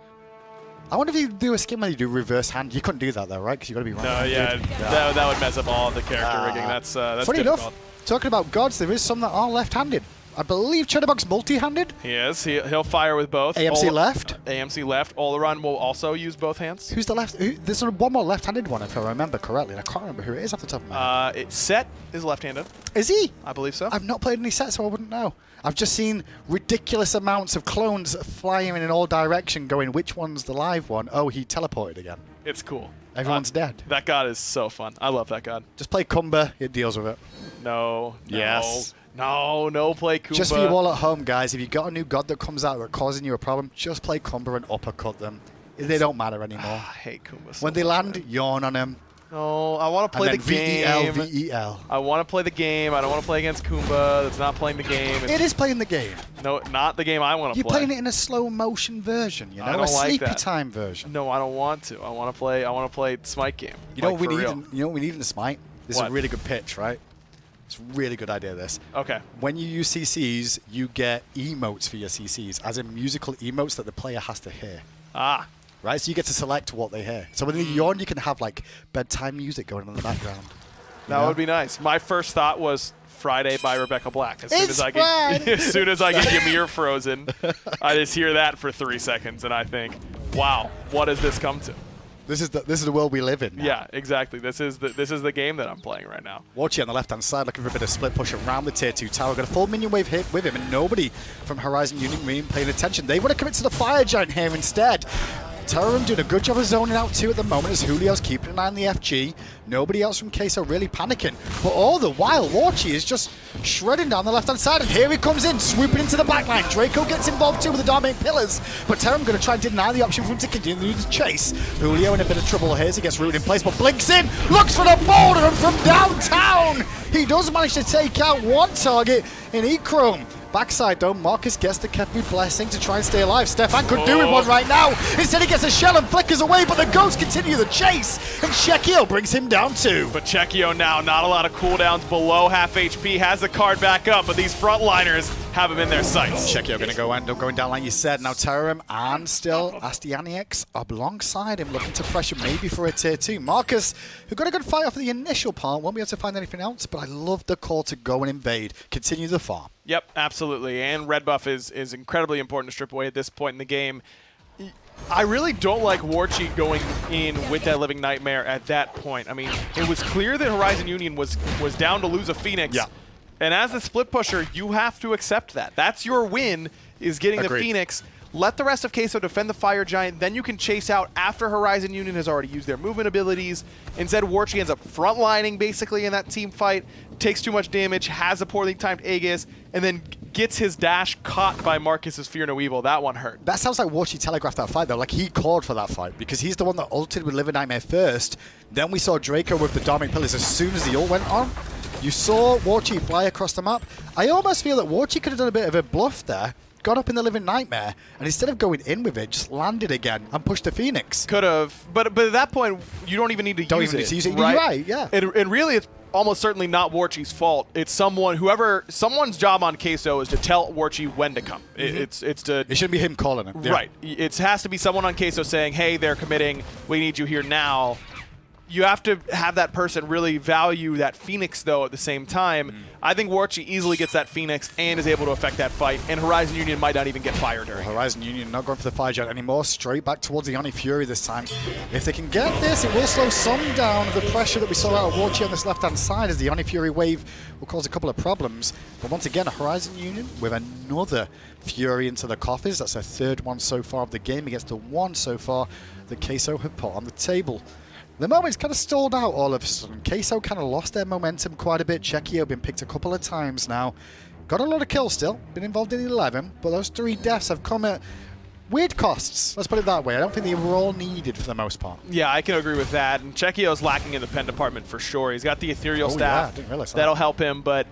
I wonder if you do a skin where you do reverse hand. You couldn't do that though, right? Because you got to be right. No, yeah, that would mess up all the character rigging. That's funny difficult. enough, talking about gods, there is some that are left-handed. I believe Chernobog's multi-handed. He is. He'll fire with both. AMC left. AMC left. Ullr will also use both hands. Who's the left? There's one more left-handed one, if I remember correctly. And I can't remember who it is off the top of my head. Set is left-handed. Is he? I believe so. I've not played any sets, so I wouldn't know. I've just seen ridiculous amounts of clones flying in all direction, going, which one's the live one? Oh, he teleported again. It's cool. Everyone's dead. That god is so fun. I love that god. Just play Kumba, it deals with it. No. Yes. No, play Kumba. Just for you all at home, guys, if you got a new god that comes out that's causing you a problem, just play Kumba and uppercut them. They don't matter anymore. I hate Kumba so When they much, land, man. yawn on them. No, I want to play and the then game. VEL. I want to play the game. I don't want to play against Kumba. That's not playing the game. It is playing the game. No, not the game I want to You're play. playing it in a slow motion version, you know, I don't a like sleepy that. time version. No, I don't want to. I want to play SMITE game. You know Like, what we for need? real. You know what we need in the SMITE? This is What? a really good pitch, right? It's a really good idea, this. Okay. When you use CCs, you get emotes for your CCs, as in musical emotes that the player has to hear. Ah. Right? So you get to select what they hear. So when they yawn, you can have like bedtime music going on in the background. That would be nice. My first thought was Friday by Rebecca Black. As It's Friday. as soon as I get Ymir frozen, I just hear that for 3 seconds and I think, wow, what has this come to? This is the world we live in now. Yeah, exactly. This is the game that I'm playing right now. Warchi on the left-hand side looking for a bit of split push around the tier 2 tower. Got a full minion wave hit with him, and nobody from Horizon Union really paying attention. They want to commit to the Fire Giant here instead. Terrorem doing a good job of zoning out too at the moment as Julio's keeping an eye on the FG. Nobody else from Queso really panicking. But all the while, Warchi is just shredding down the left-hand side, and here he comes in, swooping into the backline. Draco gets involved too with the dominant pillars, but Terrorem going to try and deny the option for him to continue the chase. Julio in a bit of trouble here as he gets rooted in place, but blinks in, looks for the boulder, and from downtown, he does manage to take out one target in Echrome. Backside though, Markus gets the Khepri blessing to try and stay alive. Stefan could do with one right now. Instead he gets a shell and flickers away, but the ghosts continue the chase, and Chekio brings him down too. But Chekio now, not a lot of cooldowns, below half HP, has the card back up, but these frontliners have him in their sights. Chekio going to end up going down like you said. Now Terrorem and still Astyaniax up alongside him, looking to pressure maybe for a tier 2. Markus, who got a good fight off of the initial part, won't be able to find anything else, but I love the call to go and invade. Continue the farm. Yep, absolutely. And red buff is incredibly important to strip away at this point in the game. I really don't like Warchi going in with that Living Nightmare at that point. I mean, it was clear that Horizon Union was down to lose a Phoenix. Yeah. And as a split pusher, you have to accept that. That's your win, is getting Agreed. the Phoenix. Let the rest of Queso defend the Fire Giant, then you can chase out after Horizon Union has already used their movement abilities. Instead, Warchi ends up frontlining basically in that team fight, takes too much damage, has a poorly timed Aegis, and then gets his dash caught by Markus's Fear No Evil. That one hurt. That sounds like Warchi telegraphed that fight though, like he called for that fight, because he's the one that ulted with Living Nightmare first. Then we saw Draco with the Dominant Pillars as soon as the ult went on. You saw Warchi fly across the map. I almost feel that Warchi could have done a bit of a bluff there, got up in the Living Nightmare, and instead of going in with it, just landed again and pushed the Phoenix. Could have, but at that point, you don't even need to use it. Don't even need to use it. Right? You're right, yeah. And really, it's almost certainly not Warchi's fault. It's someone's job on Queso is to tell Warchi when to come. It's to. It shouldn't be him calling it. Yeah. Right. It has to be someone on Queso saying, "Hey, they're committing. We need you here now." You have to have that person really value that Phoenix, though, at the same time. I think Warchi easily gets that Phoenix and is able to affect that fight, and Horizon Union might not even get fired during. Horizon Union not going for the Fire Giant anymore, straight back towards the Oni Fury this time. If they can get this, it will slow some down of the pressure that we saw out of Warchi on this left-hand side, as the Oni Fury wave will cause a couple of problems. But once again, Horizon Union with another Fury into the coffers. That's their third one so far of the game against the one so far that Queso have put on the table. The moment's kind of stalled out all of a sudden. Queso kind of lost their momentum quite a bit. Chekio been picked a couple of times now. Got a lot of kills still. Been involved in 11, but those 3 deaths have come at weird costs. Let's put it that way. I don't think they were all needed for the most part. Yeah, I can agree with that. And Chekio's lacking in the pen department for sure. He's got the Ethereal Staff. Yeah, I didn't realize that. That'll help him, but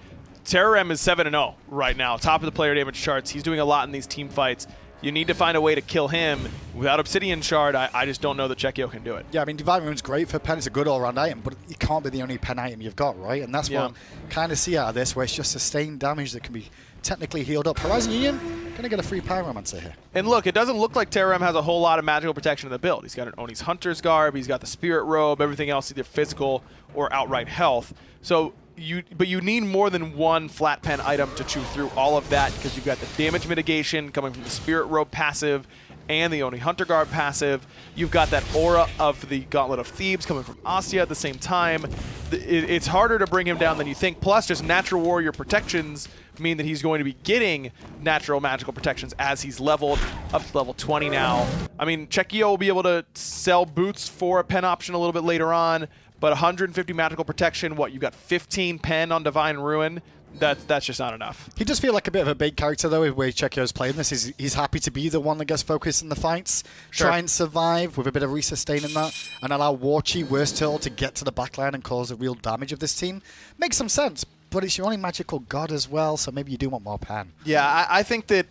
Terrorem is 7-0 right now. Top of the player damage charts. He's doing a lot in these team fights. You need to find a way to kill him. Without Obsidian Shard, I just don't know that Chekio can do it. Yeah, I mean, Divine Rune's great for pen. It's a good all-round item, but it can't be the only pen item you've got, right? And that's what I kind of see out of this, where it's just sustained damage that can be technically healed up. Horizon Union, going to get a free Pyromancer here. And look, it doesn't look like Terrorem has a whole lot of magical protection in the build. He's got an Oni's Hunter's Garb, he's got the Spirit Robe, everything else either physical or outright health. So you need more than one flat pen item to chew through all of that, because you've got the damage mitigation coming from the Spirit Robe passive and the Oni Hunter Guard passive. You've got that aura of the Gauntlet of Thebes coming from Astia at the same time. It's harder to bring him down than you think. Plus, just natural warrior protections mean that he's going to be getting natural magical protections as he's leveled up to level 20 now. I mean, Chekio will be able to sell boots for a pen option a little bit later on, but 150 magical protection, what, you've got 15 pen on Divine Ruin? That's just not enough. He does feel like a bit of a big character, though, the way Chekio's playing this. He's happy to be the one that gets focused in the fights, try and survive with a bit of resustaining that, and allow Warchi, WorstTurttle to get to the backline and cause the real damage of this team. Makes some sense, but it's your only magical god as well, so maybe you do want more pen. Yeah, I think that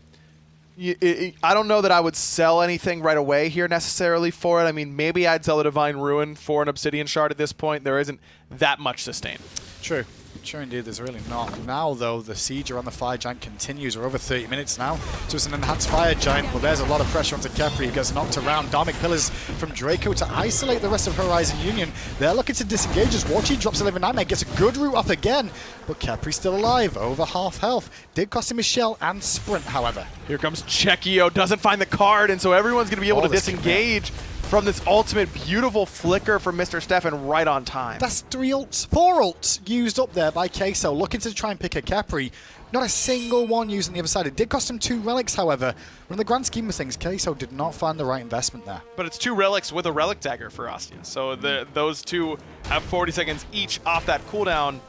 I don't know that I would sell anything right away here necessarily for it. I mean, maybe I'd sell a Divine Ruin for an Obsidian Shard at this point. There isn't that much sustain. True. Sure indeed, there's really not. Now, though, the siege around the Fire Giant continues. We're over 30 minutes now. So it's an enhanced Fire Giant, but there's a lot of pressure onto Khepri, who gets knocked around. Dharmic Pillars from Draco to isolate the rest of Horizon Union. They're looking to disengage as Warchi drops a Living Nightmare, gets a good route off again, but Khepri's still alive, over half health. Did cost him his shell and sprint, however. Here comes Chekio, doesn't find the card, and so everyone's going to be able to disengage from this ultimate beautiful flicker from Mr. Stefan right on time. That's 4 ults used up there by Queso, looking to try and pick a Khepri. Not a single one using the other side. It did cost him 2 relics, however. But in the grand scheme of things, Queso did not find the right investment there. But it's 2 relics with a relic dagger for Astyaniax. So those 2 have 40 seconds each off that cooldown.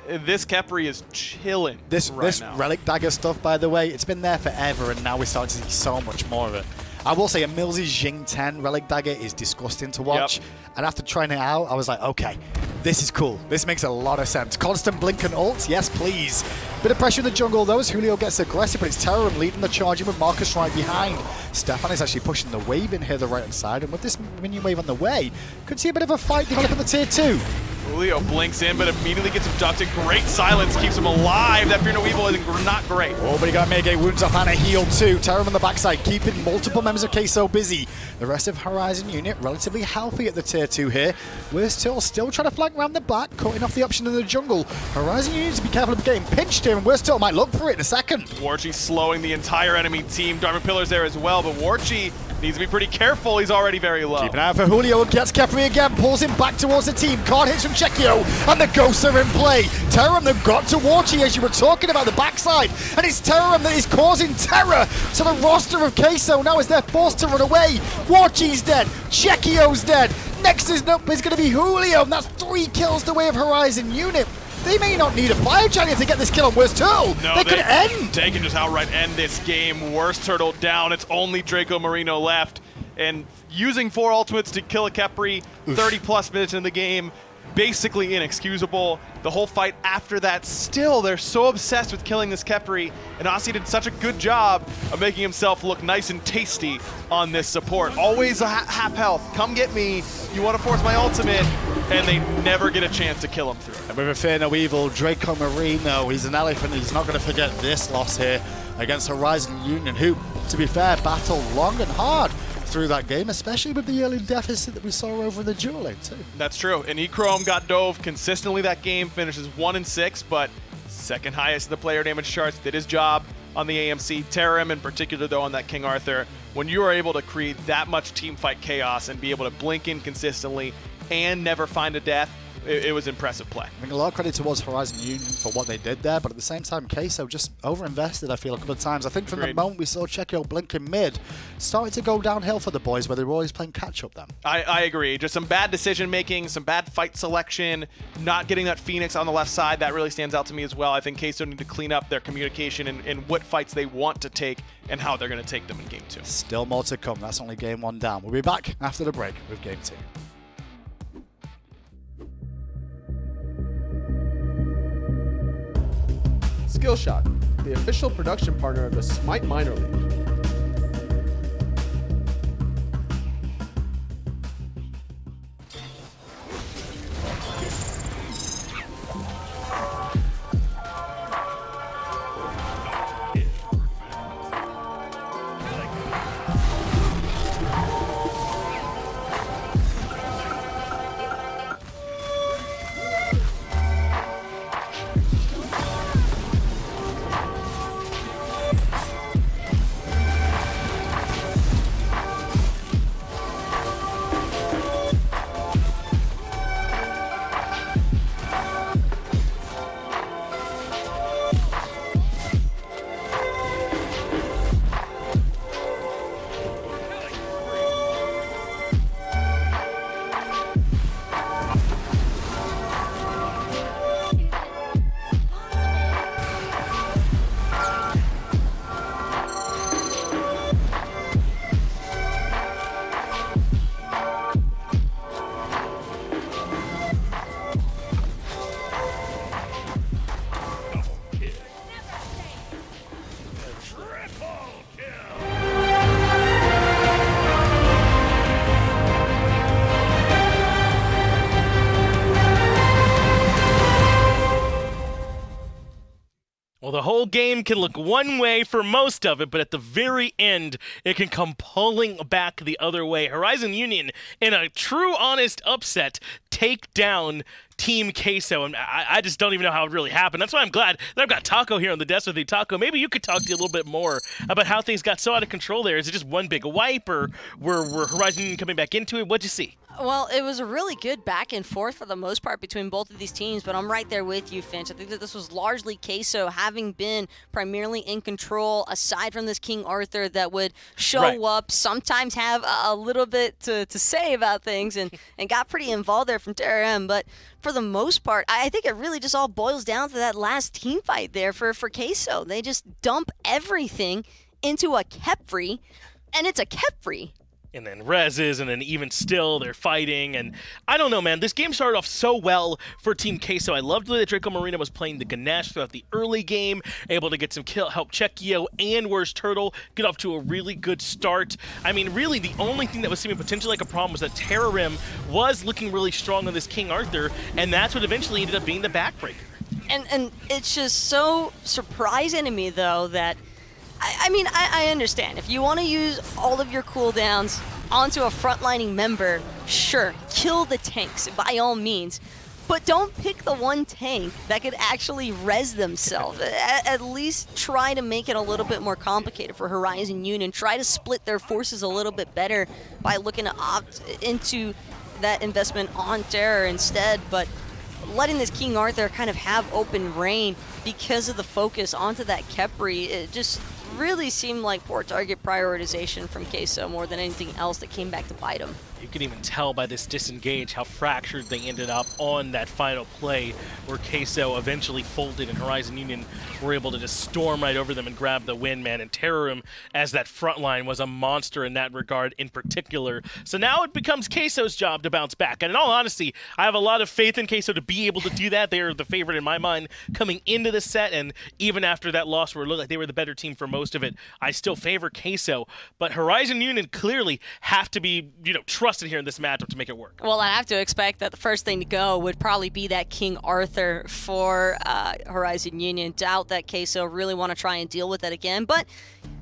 This Khepri is chilling This now. relic dagger stuff, by the way, it's been there forever, and now we're starting to see so much more of it. I will say a Millsy Jing 10 relic dagger is disgusting to watch. Yep. And after trying it out, I was like, okay, this is cool. This makes a lot of sense. Constant blink and ult, yes please. Bit of pressure in the jungle though as Julio gets aggressive, but it's Terrorem leading the charge in with Markus right behind. Stefan is actually pushing the wave in here the right hand side, and with this minion wave on the way, could see a bit of a fight develop in the tier 2. Julio blinks in, but immediately gets abducted. Great silence keeps him alive. That Fear No Evil is not great. Oh, but he got Mega wounds off and a heal too. Terrorem on the backside, keeping multiple members of Queso busy. The rest of Horizon unit relatively healthy at the tier 2 here. WorstTurttle still trying to flank around the back, cutting off the option in the jungle. Horizon unit to be careful of getting pinched here, and WorstTurttle might look for it in a second. Warchi slowing the entire enemy team. Diamond Pillar's there as well, but Warchi needs to be pretty careful. He's already very low. Keep an eye out for Julio, gets Khepri again, pulls him back towards the team. Card hits from Chekio, and the ghosts are in play. Terrorem they've got to Warchi, as you were talking about the backside, and it's Terrorem that is causing terror to the roster of Queso now as they're forced to run away. Warchi's dead, Chekio's dead. Next is going to be Julio, and that's 3 kills the way of Horizon unit. They may not need a fire giant to get this kill on WorstTurttle. No, they could end. They can just outright end this game. WorstTurttle down. It's only Dracomarino left. And using 4 ultimates to kill a Khepri, 30+ minutes in the game, basically inexcusable. The whole fight after that, still, they're so obsessed with killing this Khepri, and Aussie did such a good job of making himself look nice and tasty on this support. Always a half health. Come get me. You want to force my ultimate, and they never get a chance to kill him through it. And with a Fear No Evil, Dracomarino, he's an elephant. He's not going to forget this loss here against Horizon Union, who, to be fair, battled long and hard through that game, especially with the early deficit that we saw over in the dual lane too. That's true. And Echrome got dove consistently that game, finishes 1-6, but second highest in the player damage charts, did his job on the AMC. Terrorem in particular though on that King Arthur, when you are able to create that much team fight chaos and be able to blink in consistently and never find a death, it was impressive play. I mean, a lot of credit towards Horizon Union for what they did there, but at the same time, Queso just over-invested, I feel, a couple of times. I think from the moment we saw Chekio blinking mid, started to go downhill for the boys, where they were always playing catch-up then. I agree. Just some bad decision-making, some bad fight selection, not getting that Phoenix on the left side, that really stands out to me as well. I think Queso need to clean up their communication and what fights they want to take and how they're going to take them in Game 2. Still more to come. That's only Game 1 down. We'll be back after the break with Game 2. Skillshot, the official production partner of the SMITE Minor League. Well, the whole game can look one way for most of it, but at the very end, it can come pulling back the other way. Horizon Union, in a true, honest upset, take down Team Queso, and I just don't even know how it really happened. That's why I'm glad that I've got Taco here on the desk with you. Taco, maybe you could talk to you a little bit more about how things got so out of control there. Is it just one big wipe, or were Horizon coming back into it? What'd you see? Well, it was a really good back and forth for the most part between both of these teams, but I'm right there with you, Finch. I think that this was largely Queso having been primarily in control, aside from this King Arthur that would show up, sometimes have a little bit to say about things, and got pretty involved there from Terrorem. But for the most part, I think it really just all boils down to that last team fight there for Queso. They just dump everything into a Khepri, and it's a Khepri. And then reses, and then even still, they're fighting. And I don't know, man. This game started off so well for Team Queso. I loved the way that Dracomarino was playing the Ganesha throughout the early game, able to get some kill, help Chekio and WorstTurttle get off to a really good start. I mean, really, the only thing that was seeming potentially like a problem was that Terrorem was looking really strong on this King Arthur, and that's what eventually ended up being the backbreaker. And it's just so surprising to me, though, that I mean, I understand. If you want to use all of your cooldowns onto a frontlining member, sure, kill the tanks by all means. But don't pick the one tank that could actually res themselves. At least try to make it a little bit more complicated for Horizon Union. Try to split their forces a little bit better by looking to opt into that investment on Terra instead. But letting this King Arthur kind of have open reign because of the focus onto that Khepri, it just really seemed like poor target prioritization from Queso more than anything else that came back to bite him. You can even tell by this disengage how fractured they ended up on that final play, where Queso eventually folded and Horizon Union were able to just storm right over them and grab the win, man. And Terrorem, as that front line, was a monster in that regard in particular. So now it becomes Queso's job to bounce back. And in all honesty, I have a lot of faith in Queso to be able to do that. They are the favorite in my mind coming into the set, and even after that loss where it looked like they were the better team for most of it, I still favor Queso. But Horizon Union clearly have to be, trusted here in this matchup to make it work. Well, I have to expect that the first thing to go would probably be that King Arthur for Horizon Union. Doubt that Queso really want to try and deal with that again, but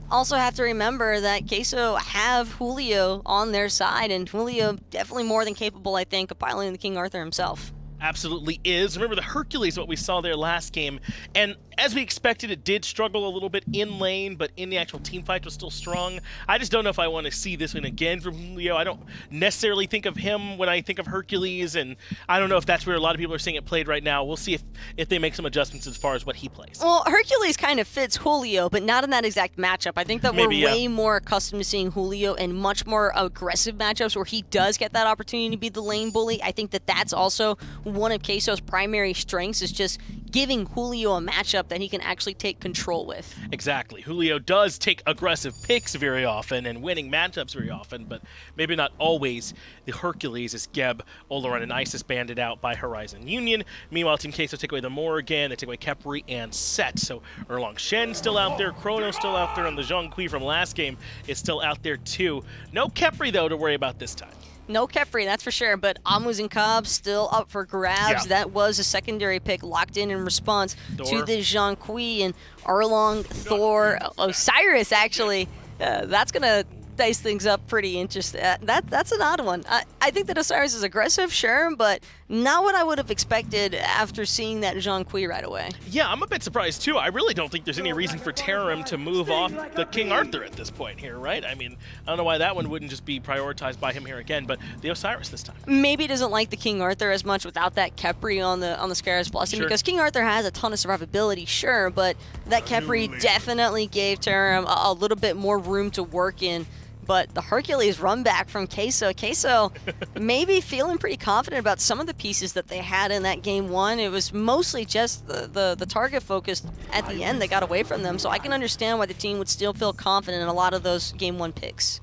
also have to remember that Queso have Julio on their side, and Julio definitely more than capable, I think, of piloting the King Arthur himself. Absolutely is. Remember the Hercules, what we saw there last game, and as we expected, it did struggle a little bit in lane, but in the actual team fight was still strong. I just don't know if I want to see this one again from Julio. I don't necessarily think of him when I think of Hercules, and I don't know if that's where a lot of people are seeing it played right now. We'll see if they make some adjustments as far as what he plays. Well, Hercules kind of fits Julio, but not in that exact matchup. I think that we're way more accustomed to seeing Julio in much more aggressive matchups where he does get that opportunity to be the lane bully. I think that that's also one of Queso's primary strengths, is just giving Julio a matchup that he can actually take control with. Exactly. Julio does take aggressive picks very often and winning matchups very often, but maybe not always the Hercules as Geb, Ullr, and Isis banded out by Horizon Union. Meanwhile, Team Queso take away the Morrigan, they take away Khepri and Set. So Erlong Shen still out there, Chrono still out there, and the Zhong from last game is still out there too. No Khepri though to worry about this time. No Khepri, that's for sure, but Muzen still up for grabs. Yeah. That was a secondary pick locked in response to the Zhong and Erlong, Thor, Osiris actually. That's going to dice things up pretty interesting. That's an odd one. I think that Osiris is aggressive, sure, but not what I would have expected after seeing that Zhong right away. Yeah, I'm a bit surprised too. I really don't think there's any reason for Terrorem to move off the King Arthur at this point here, right? I mean, I don't know why that one wouldn't just be prioritized by him here again, but the Osiris this time. Maybe he doesn't like the King Arthur as much without that Khepri on the Scarus Blessing, sure. Because King Arthur has a ton of survivability, sure, but that Khepri definitely gave Terrorem a little bit more room to work in. But the Hercules run back from Queso. Queso maybe feeling pretty confident about some of the pieces that they had in that game one. It was mostly just the target focus at the end that got away from them. So I can understand why the team would still feel confident in a lot of those game one picks.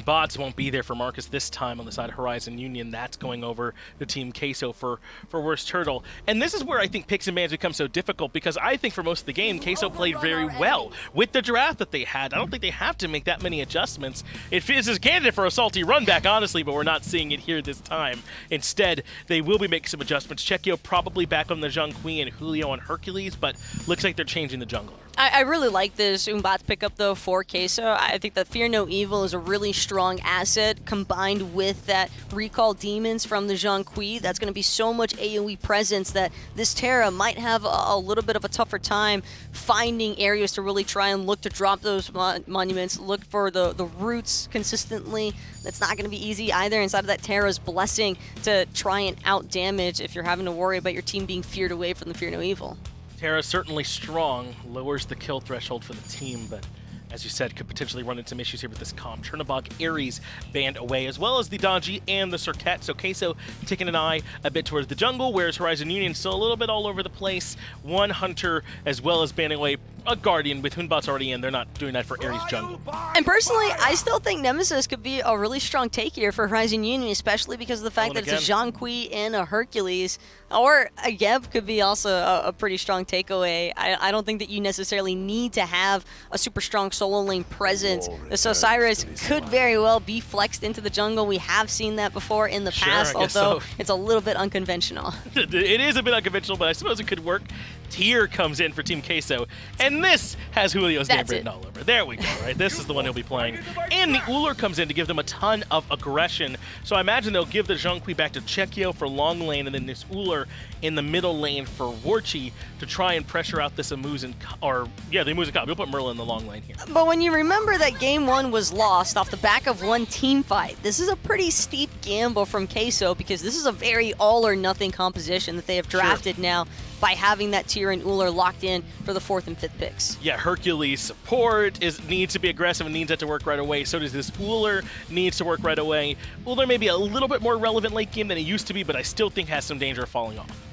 Batz won't be there for Markus this time on the side of Horizon Union. That's going over the Team Queso for WorstTurttle. And this is where I think picks and bans become so difficult, because I think for most of the game, Queso played very well with the draft that they had. I don't think they have to make that many adjustments. It is a candidate for a salty run back, honestly, but we're not seeing it here this time. Instead, they will be making some adjustments. Chekio probably back on the Zhong and Julio on Hercules, but looks like they're changing the jungler. I really like this Batz pickup, though, for Queso. I think that Fear No Evil is a really strong asset, combined with that Recall Demons from the Zhong. That's going to be so much AoE presence that this Terra might have a little bit of a tougher time finding areas to really try and look to drop those monuments, look for the roots consistently. That's not going to be easy either inside of that Terra's Blessing to try and out-damage if you're having to worry about your team being feared away from the Fear No Evil. Terra certainly strong, lowers the kill threshold for the team, but as you said, could potentially run into some issues here with this comp. Chernobog, Ares banned away, as well as the Dodgy and the Circuit. So Queso taking an eye a bit towards the jungle, whereas Horizon Union still a little bit all over the place. One Hunter, as well as banning away a Guardian with Hunbat's already in. They're not doing that for Ares jungle. And personally, I still think Nemesis could be a really strong take here for Horizon Union, especially because of the fact that it's a Zhong and a Hercules. Or a Geb could be also a pretty strong takeaway. I don't think that you necessarily need to have a super strong solo lane presence. This Osiris could very well be flexed into the jungle. We have seen that before in the past, although it's a little bit unconventional. It is a bit unconventional, but I suppose it could work. Tier comes in for Team Queso, and this has Julio's name written all over. There we go, right? This is the one he'll be playing. And the Ullr comes in to give them a ton of aggression. So I imagine they'll give the Zhong back to Chekio for long lane, and then this Ullr in the middle lane for Warchi to try and pressure out this Muzen, or yeah, the Muzen. We'll put Merlin in the long lane here. But when you remember that game 1 was lost off the back of one team fight, this is a pretty steep gamble from Queso because this is a very all or nothing composition that they have drafted now by having that Tier and Ullr locked in for the 4th and 5th picks. Yeah, Hercules support needs to be aggressive and needs that to work right away. So does this Ullr needs to work right away. Ullr may be a little bit more relevant late game than it used to be, but I still think has some danger of falling off.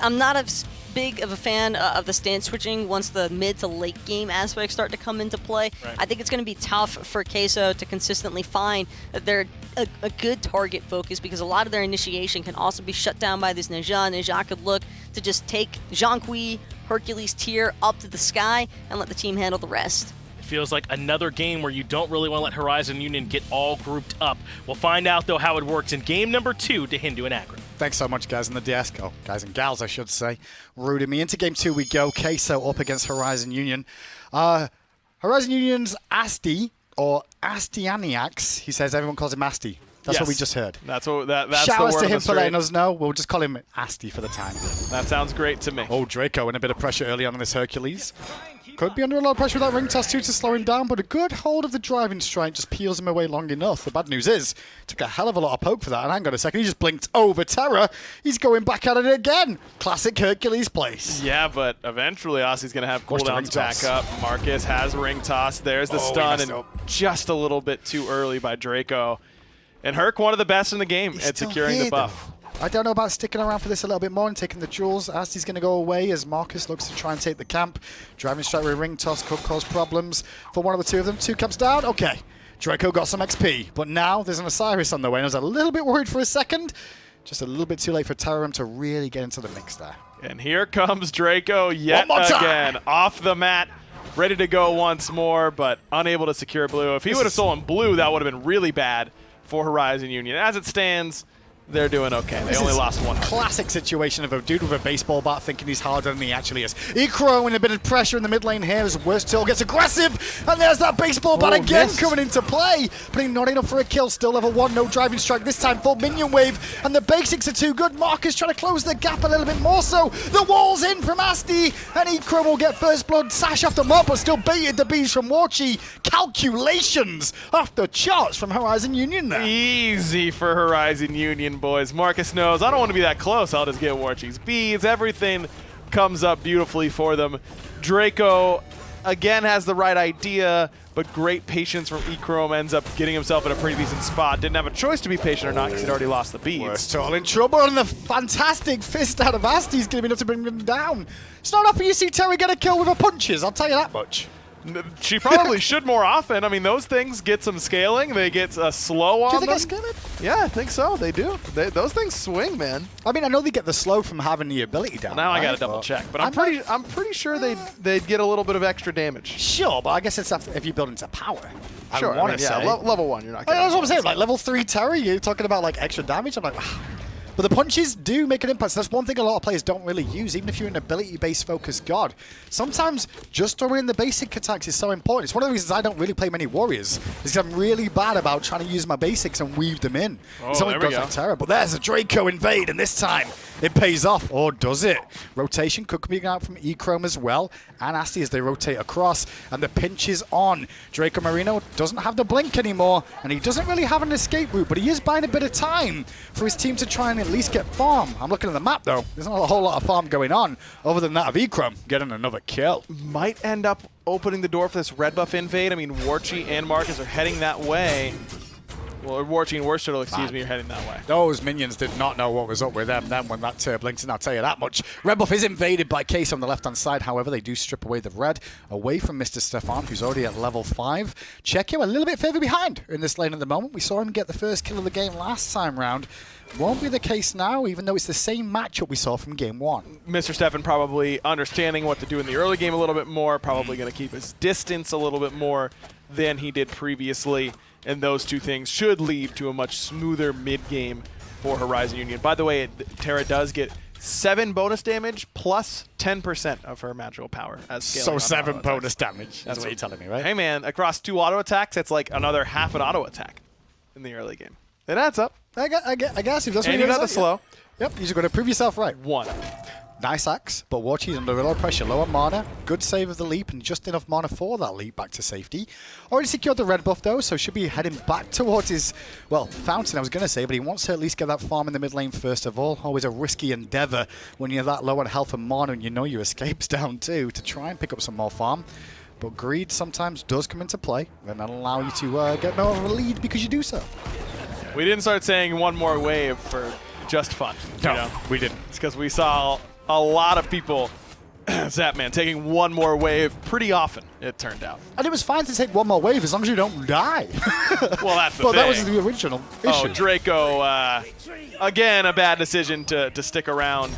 I'm not as big of a fan of the stance switching once the mid to late game aspects start to come into play. Right. I think it's going to be tough for Queso to consistently find that they're a good target focus because a lot of their initiation can also be shut down by this Neja. Neja could look to just take Zhong, Hercules Tier up to the sky and let the team handle the rest. Feels like another game where you don't really want to let Horizon Union get all grouped up. We'll find out, though, how it works in game number 2 to Hindu and Aggro. Thanks so much, guys in the DS. Oh, guys and gals, I should say. Rooting me. Into game 2 we go. Queso up against Horizon Union. Horizon Union's Asti, or Astyaniax. He says everyone calls him Asti. That's what we just heard. That's what that's Shout the outs word to on him the for street. letting us know. We'll just call him Asti for the time being. That sounds great to me. Oh, Draco in a bit of pressure early on this Hercules. Could be under a lot of pressure with that ring toss too to slow him down, but a good hold of the driving strike just peels him away long enough. The bad news is, took a hell of a lot of poke for that, and hang on a second, he just blinked over Terra. He's going back at it again. Classic Hercules place. Yeah, but eventually Ossi's going to have cooldowns back up. Markus has ring toss. There's the stun, and just a little bit too early by Draco. And Herc, one of the best in the game at securing the buff. I don't know about sticking around for this a little bit more and taking the jewels. Asti's going to go away as Markus looks to try and take the camp. Driving strike with ring toss could cause problems for one of the two of them. 2 camps down. Okay. Draco got some XP, but now there's an Osiris on the way, and I was a little bit worried for a second. Just a little bit too late for Terrorem to really get into the mix there. And here comes Draco yet again. Off the mat. Ready to go once more, but unable to secure blue. If he would have stolen blue, that would have been really bad for Horizon Union. As it stands, they're doing okay. They only lost one. Classic situation of a dude with a baseball bat thinking he's harder than he actually is. Echrome in a bit of pressure in the mid lane here as WorstTurttle gets aggressive. And there's that baseball bat again coming into play. But he's not enough for a kill. Still level 1, no driving strike. This time full minion wave. And the basics are too good. Markus trying to close the gap a little bit more so. The wall's in from Asti. And Echrome will get first blood. Sash off the mob, but still baited the bees from Warchi. Calculations off the charts from Horizon Union there. Easy for Horizon Union, boys. Markus knows, I don't want to be that close. I'll just get Warchi's beads. Everything comes up beautifully for them. Draco, again, has the right idea, but great patience from Echrome. Ends up getting himself in a pretty decent spot. Didn't have a choice to be patient or not because he'd already lost the beads. WorstTurttle in trouble, and the fantastic fist out of Asti is going to be enough to bring him down. It's not often you see Terra get a kill with her punches, I'll tell you that much. She probably should more often. I mean, those things get some scaling. They get a slow on Do you think them. I scale it? Yeah, I think so. They do. Those things swing, man. I mean, I know they get the slow from having the ability down. Now I got to right? double check, but I'm pretty sure they'd get a little bit of extra damage. Sure, but I guess it's if you build into power. Sure, I want to say. level 1, you're not. That's what I'm saying. Like level 3 Terra, you're talking about like extra damage. I'm like, But the punches do make an impact. So that's one thing a lot of players don't really use, even if you're an ability-based focused god. Sometimes just throwing in the basic attacks is so important. It's one of the reasons I don't really play many warriors, because I'm really bad about trying to use my basics and weave them in. Oh, Something goes like Terra, but there's a Draco invade, and this time it pays off, or does it? Rotation could be out from Echrome as well, and Asti as they rotate across, and the pinch is on. Dracomarino doesn't have the blink anymore, and he doesn't really have an escape route, but he is buying a bit of time for his team to try and at least get farm. I'm looking at the map though, there's not a whole lot of farm going on, other than that of Echrome getting another kill. Might end up opening the door for this red buff invade. I mean, Warchi and Markus are heading that way. Well, Warchi and WorstTurttle, excuse me, are heading that way. Those minions did not know what was up with them then when that turret blinked, and I'll tell you that much. Red buff is invaded by Queso on the left-hand side. However, they do strip away the red away from Mr. Stefan, who's already at level 5. Chekio a little bit further behind in this lane at the moment. We saw him get the first kill of the game last time round. Won't be the case now, even though it's the same matchup we saw from game 1. Mr. Stefan probably understanding what to do in the early game a little bit more, probably going to keep his distance a little bit more than he did previously. And those two things should lead to a much smoother mid-game for Horizon Union. By the way, Terra does get 7 bonus damage plus 10% of her magical power as scaling. So 7 bonus damage. That's what you're telling me, right? Hey man, across 2 auto attacks, it's like another half an auto attack in the early game. It adds up. I guess if that's what And you got the slow. Yep, you just got to prove yourself right. 1. Nice axe, but Warchi's under a lot of pressure. Lower mana, good save of the leap, and just enough mana for that leap back to safety. Already secured the red buff though, so should be heading back towards his, well, fountain I was going to say, but he wants to at least get that farm in the mid lane first of all. Always a risky endeavor when you're that low on health and mana and you know your escape's down too, to try and pick up some more farm. But greed sometimes does come into play, and that'll allow you to get more of a lead because you do so. We didn't start saying one more wave for just fun. No, we didn't. It's because we saw a lot of people, Zapman, taking one more wave pretty often, it turned out. And it was fine to take one more wave as long as you don't die. Well, that's the but thing. that was the original issue. Oh, Draco, again, a bad decision to stick around.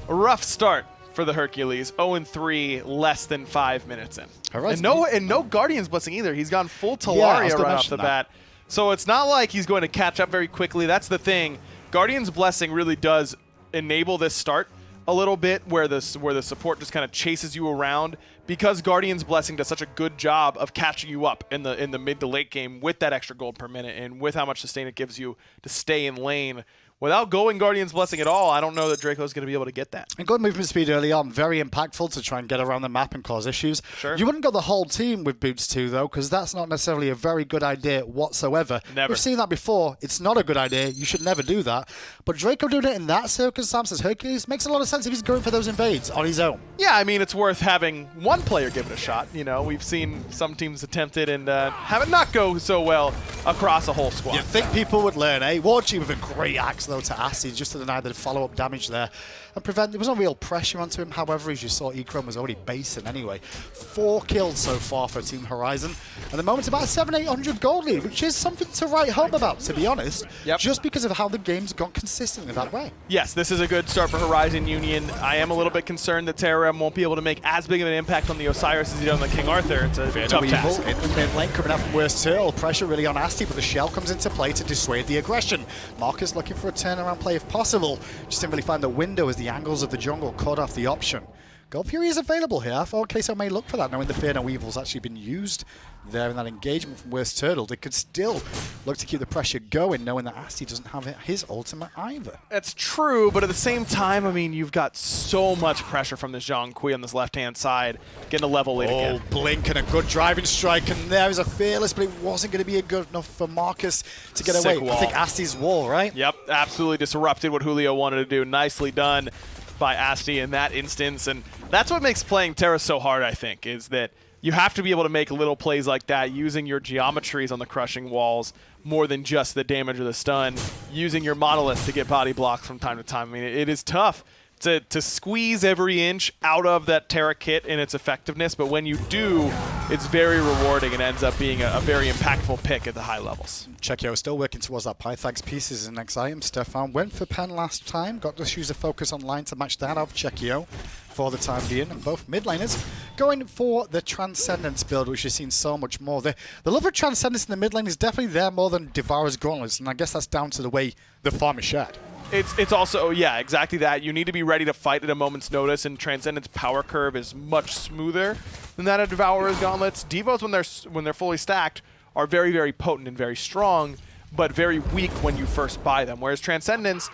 A rough start for the Hercules, 0-3, less than 5 minutes in. And no Guardian's Blessing either. He's gone full Talaria right off the bat. So it's not like he's going to catch up very quickly. That's the thing. Guardian's Blessing really does enable this start a little bit, where the support just kind of chases you around, because Guardian's Blessing does such a good job of catching you up in the mid to late game with that extra gold per minute and with how much sustain it gives you to stay in lane. Without going Guardian's Blessing at all, I don't know that Draco's going to be able to get that. And good movement speed early on, very impactful to try and get around the map and cause issues. Sure. You wouldn't go the whole team with boots too, though, because that's not necessarily a very good idea whatsoever. Never. We've seen that before. It's not a good idea. You should never do that. But Draco doing it in that circumstance as Hercules makes a lot of sense if he's going for those invades on his own. Yeah, I mean, it's worth having one player give it a shot. You know, we've seen some teams attempt it and have it not go so well across a whole squad. You'd think people would learn, eh? Warchi with a great axe, though, to Asti, just to deny the follow-up damage there and prevent. There was no real pressure onto him. However, as you saw, Echrome was already basing anyway. 4 kills so far for Team Horizon. At the moment, about a 700-800 gold lead, which is something to write home about, to be honest. Yep. Just because of how the game's gone consistently that way. Yes, this is a good start for Horizon Union. I am a little bit concerned that Terrorem won't be able to make as big of an impact on the Osiris as he did on the King Arthur. It's a tough task. In the mid lane coming out from WorstTurttle. Pressure really on Asti, but the shell comes into play to dissuade the aggression. Markus looking for a turnaround play if possible. Just didn't really find the window as the angles of the jungle cut off the option. Gold Fury is available here. I thought Queso may look for that, knowing the Fear No Evil's actually been used there in that engagement from WorstTurttle. They could still look to keep the pressure going, knowing that Asti doesn't have his ultimate either. That's true, but at the same time, I mean, you've got so much pressure from this Zhong on this left-hand side, getting a level lead again. Blink and a good driving strike, and there is a Fearless, but it wasn't going to be good enough for Markus to get away. Wall. I think Asti's wall, right? Yep, absolutely disrupted what Julio wanted to do. Nicely done by Asti in that instance, and that's what makes playing Terra so hard, I think, is that you have to be able to make little plays like that using your geometries on the crushing walls more than just the damage or the stun, using your monolith to get body blocks from time to time. I mean, it is tough to squeeze every inch out of that Terra kit and its effectiveness, but when you do, it's very rewarding and ends up being a very impactful pick at the high levels. Chekio still working towards that Pythags piece as the next item. Stefan went for Pen last time, got to choose a focus online to match that of Chekio for the time being, and both mid laners going for the Transcendence build, which has seen so much more. The love of Transcendence in the mid lane is definitely there more than Devourer's Gauntlets, and I guess that's down to the way the farm is shared. It's also, yeah, exactly that. You need to be ready to fight at a moment's notice, and Transcendent's power curve is much smoother than that of Devourer's Gauntlets. Devos, when they're fully stacked, are very, very potent and very strong, but very weak when you first buy them. Whereas Transcendence,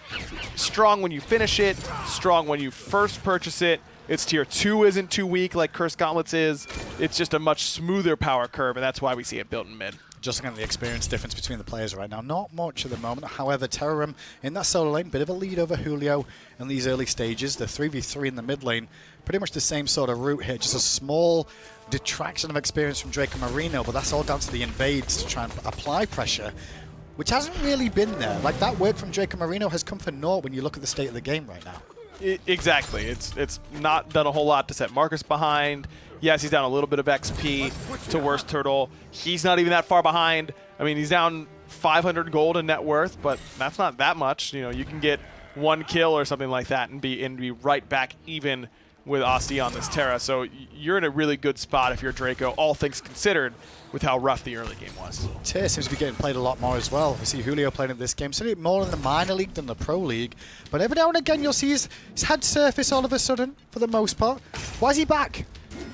strong when you finish it, strong when you first purchase it. Its tier 2 isn't too weak like Cursed Gauntlets is. It's just a much smoother power curve, and that's why we see it built in mid. Just looking at the experience difference between the players right now, not much at the moment. However, Terrorem in that solo lane, bit of a lead over Julio in these early stages. The 3v3 in the mid lane, pretty much the same sort of route here. Just a small detraction of experience from Dracomarino, but that's all down to the invades to try and apply pressure, which hasn't really been there. Like, that work from Dracomarino has come for naught when you look at the state of the game right now. Exactly. It's not done a whole lot to set Markus behind. Yes, he's down a little bit of XP to WorstTurttle. He's not even that far behind. I mean, he's down 500 gold in net worth, but that's not that much. You know, you can get 1 kill or something like that and be right back even with Asti on this Terra. So you're in a really good spot if you're Draco, all things considered, with how rough the early game was. Terra seems to be getting played a lot more as well. We see Julio playing in this game, certainly more in the minor league than the pro league. But every now and again, you'll see his head surface all of a sudden, for the most part. Why is he back?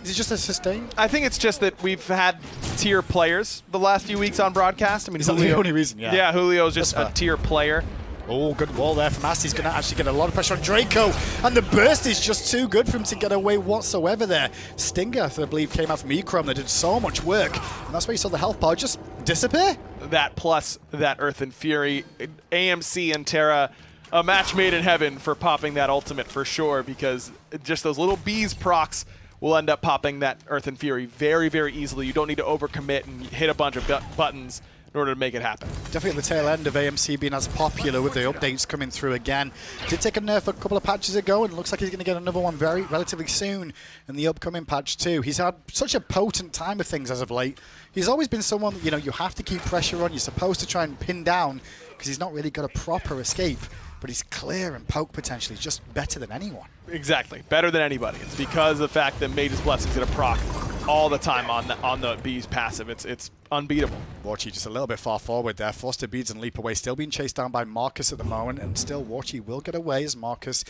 Is it just a sustain? I think it's just that we've had tier players the last few weeks on broadcast. I mean, is that the only reason? Yeah. Yeah, Julio's just a tier player. Oh, good wall there from Asti. He's going to actually get a lot of pressure on Draco. And the burst is just too good for him to get away whatsoever there. Stinger, I believe, came out from Echrome that did so much work. And that's where you saw the health bar just disappear. That plus that Earth and Fury. AMC and Terra, a match made in heaven for popping that ultimate for sure, because just those little bees procs will end up popping that Earth and Fury very, very easily. You don't need to overcommit and hit a bunch of buttons in order to make it happen. Definitely at the tail end of AMC being as popular with the updates coming through again. Did take a nerf a couple of patches ago, and it looks like he's going to get another one relatively soon in the upcoming patch too. He's had such a potent time of things as of late. He's always been someone, you know, you have to keep pressure on. You're supposed to try and pin down because he's not really got a proper escape. But he's clear and poke potentially. He's just better than anyone. Exactly. Better than anybody. It's because of the fact that Mage's Blessing's going to proc all the time on the Bees passive. It's unbeatable. Warchi just a little bit far forward there. Forced to beads and leap away. Still being chased down by Markus at the moment. And still Warchi will get away as Markus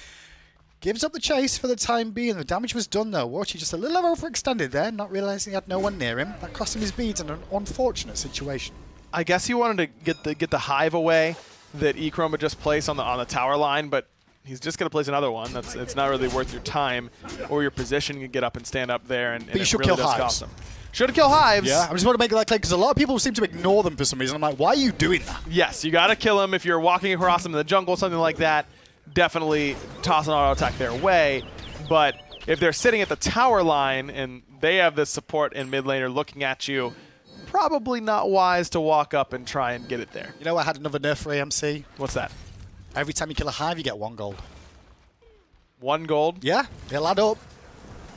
gives up the chase for the time being. The damage was done though. Warchi just a little overextended there, not realizing he had no one near him. That cost him his beads in an unfortunate situation. I guess he wanted to get the hive away that Echrome would just place on the tower line, but he's just going to place another one. It's not really worth your time or your position. You can get up and stand up there, and but you it should really kill does hives. cost them. Should kill hives. Yeah, I just want to make that clear because a lot of people seem to ignore them for some reason. I'm like, why are you doing that? Yes, you got to kill them if you're walking across them in the jungle, something like that. Definitely toss an auto attack their way. But if they're sitting at the tower line and they have the support and mid laner looking at you, probably not wise to walk up and try and get it there. You know, I had another nerf for AMC. What's that? Every time you kill a hive, you get 1 gold. 1 gold? Yeah, they'll add up.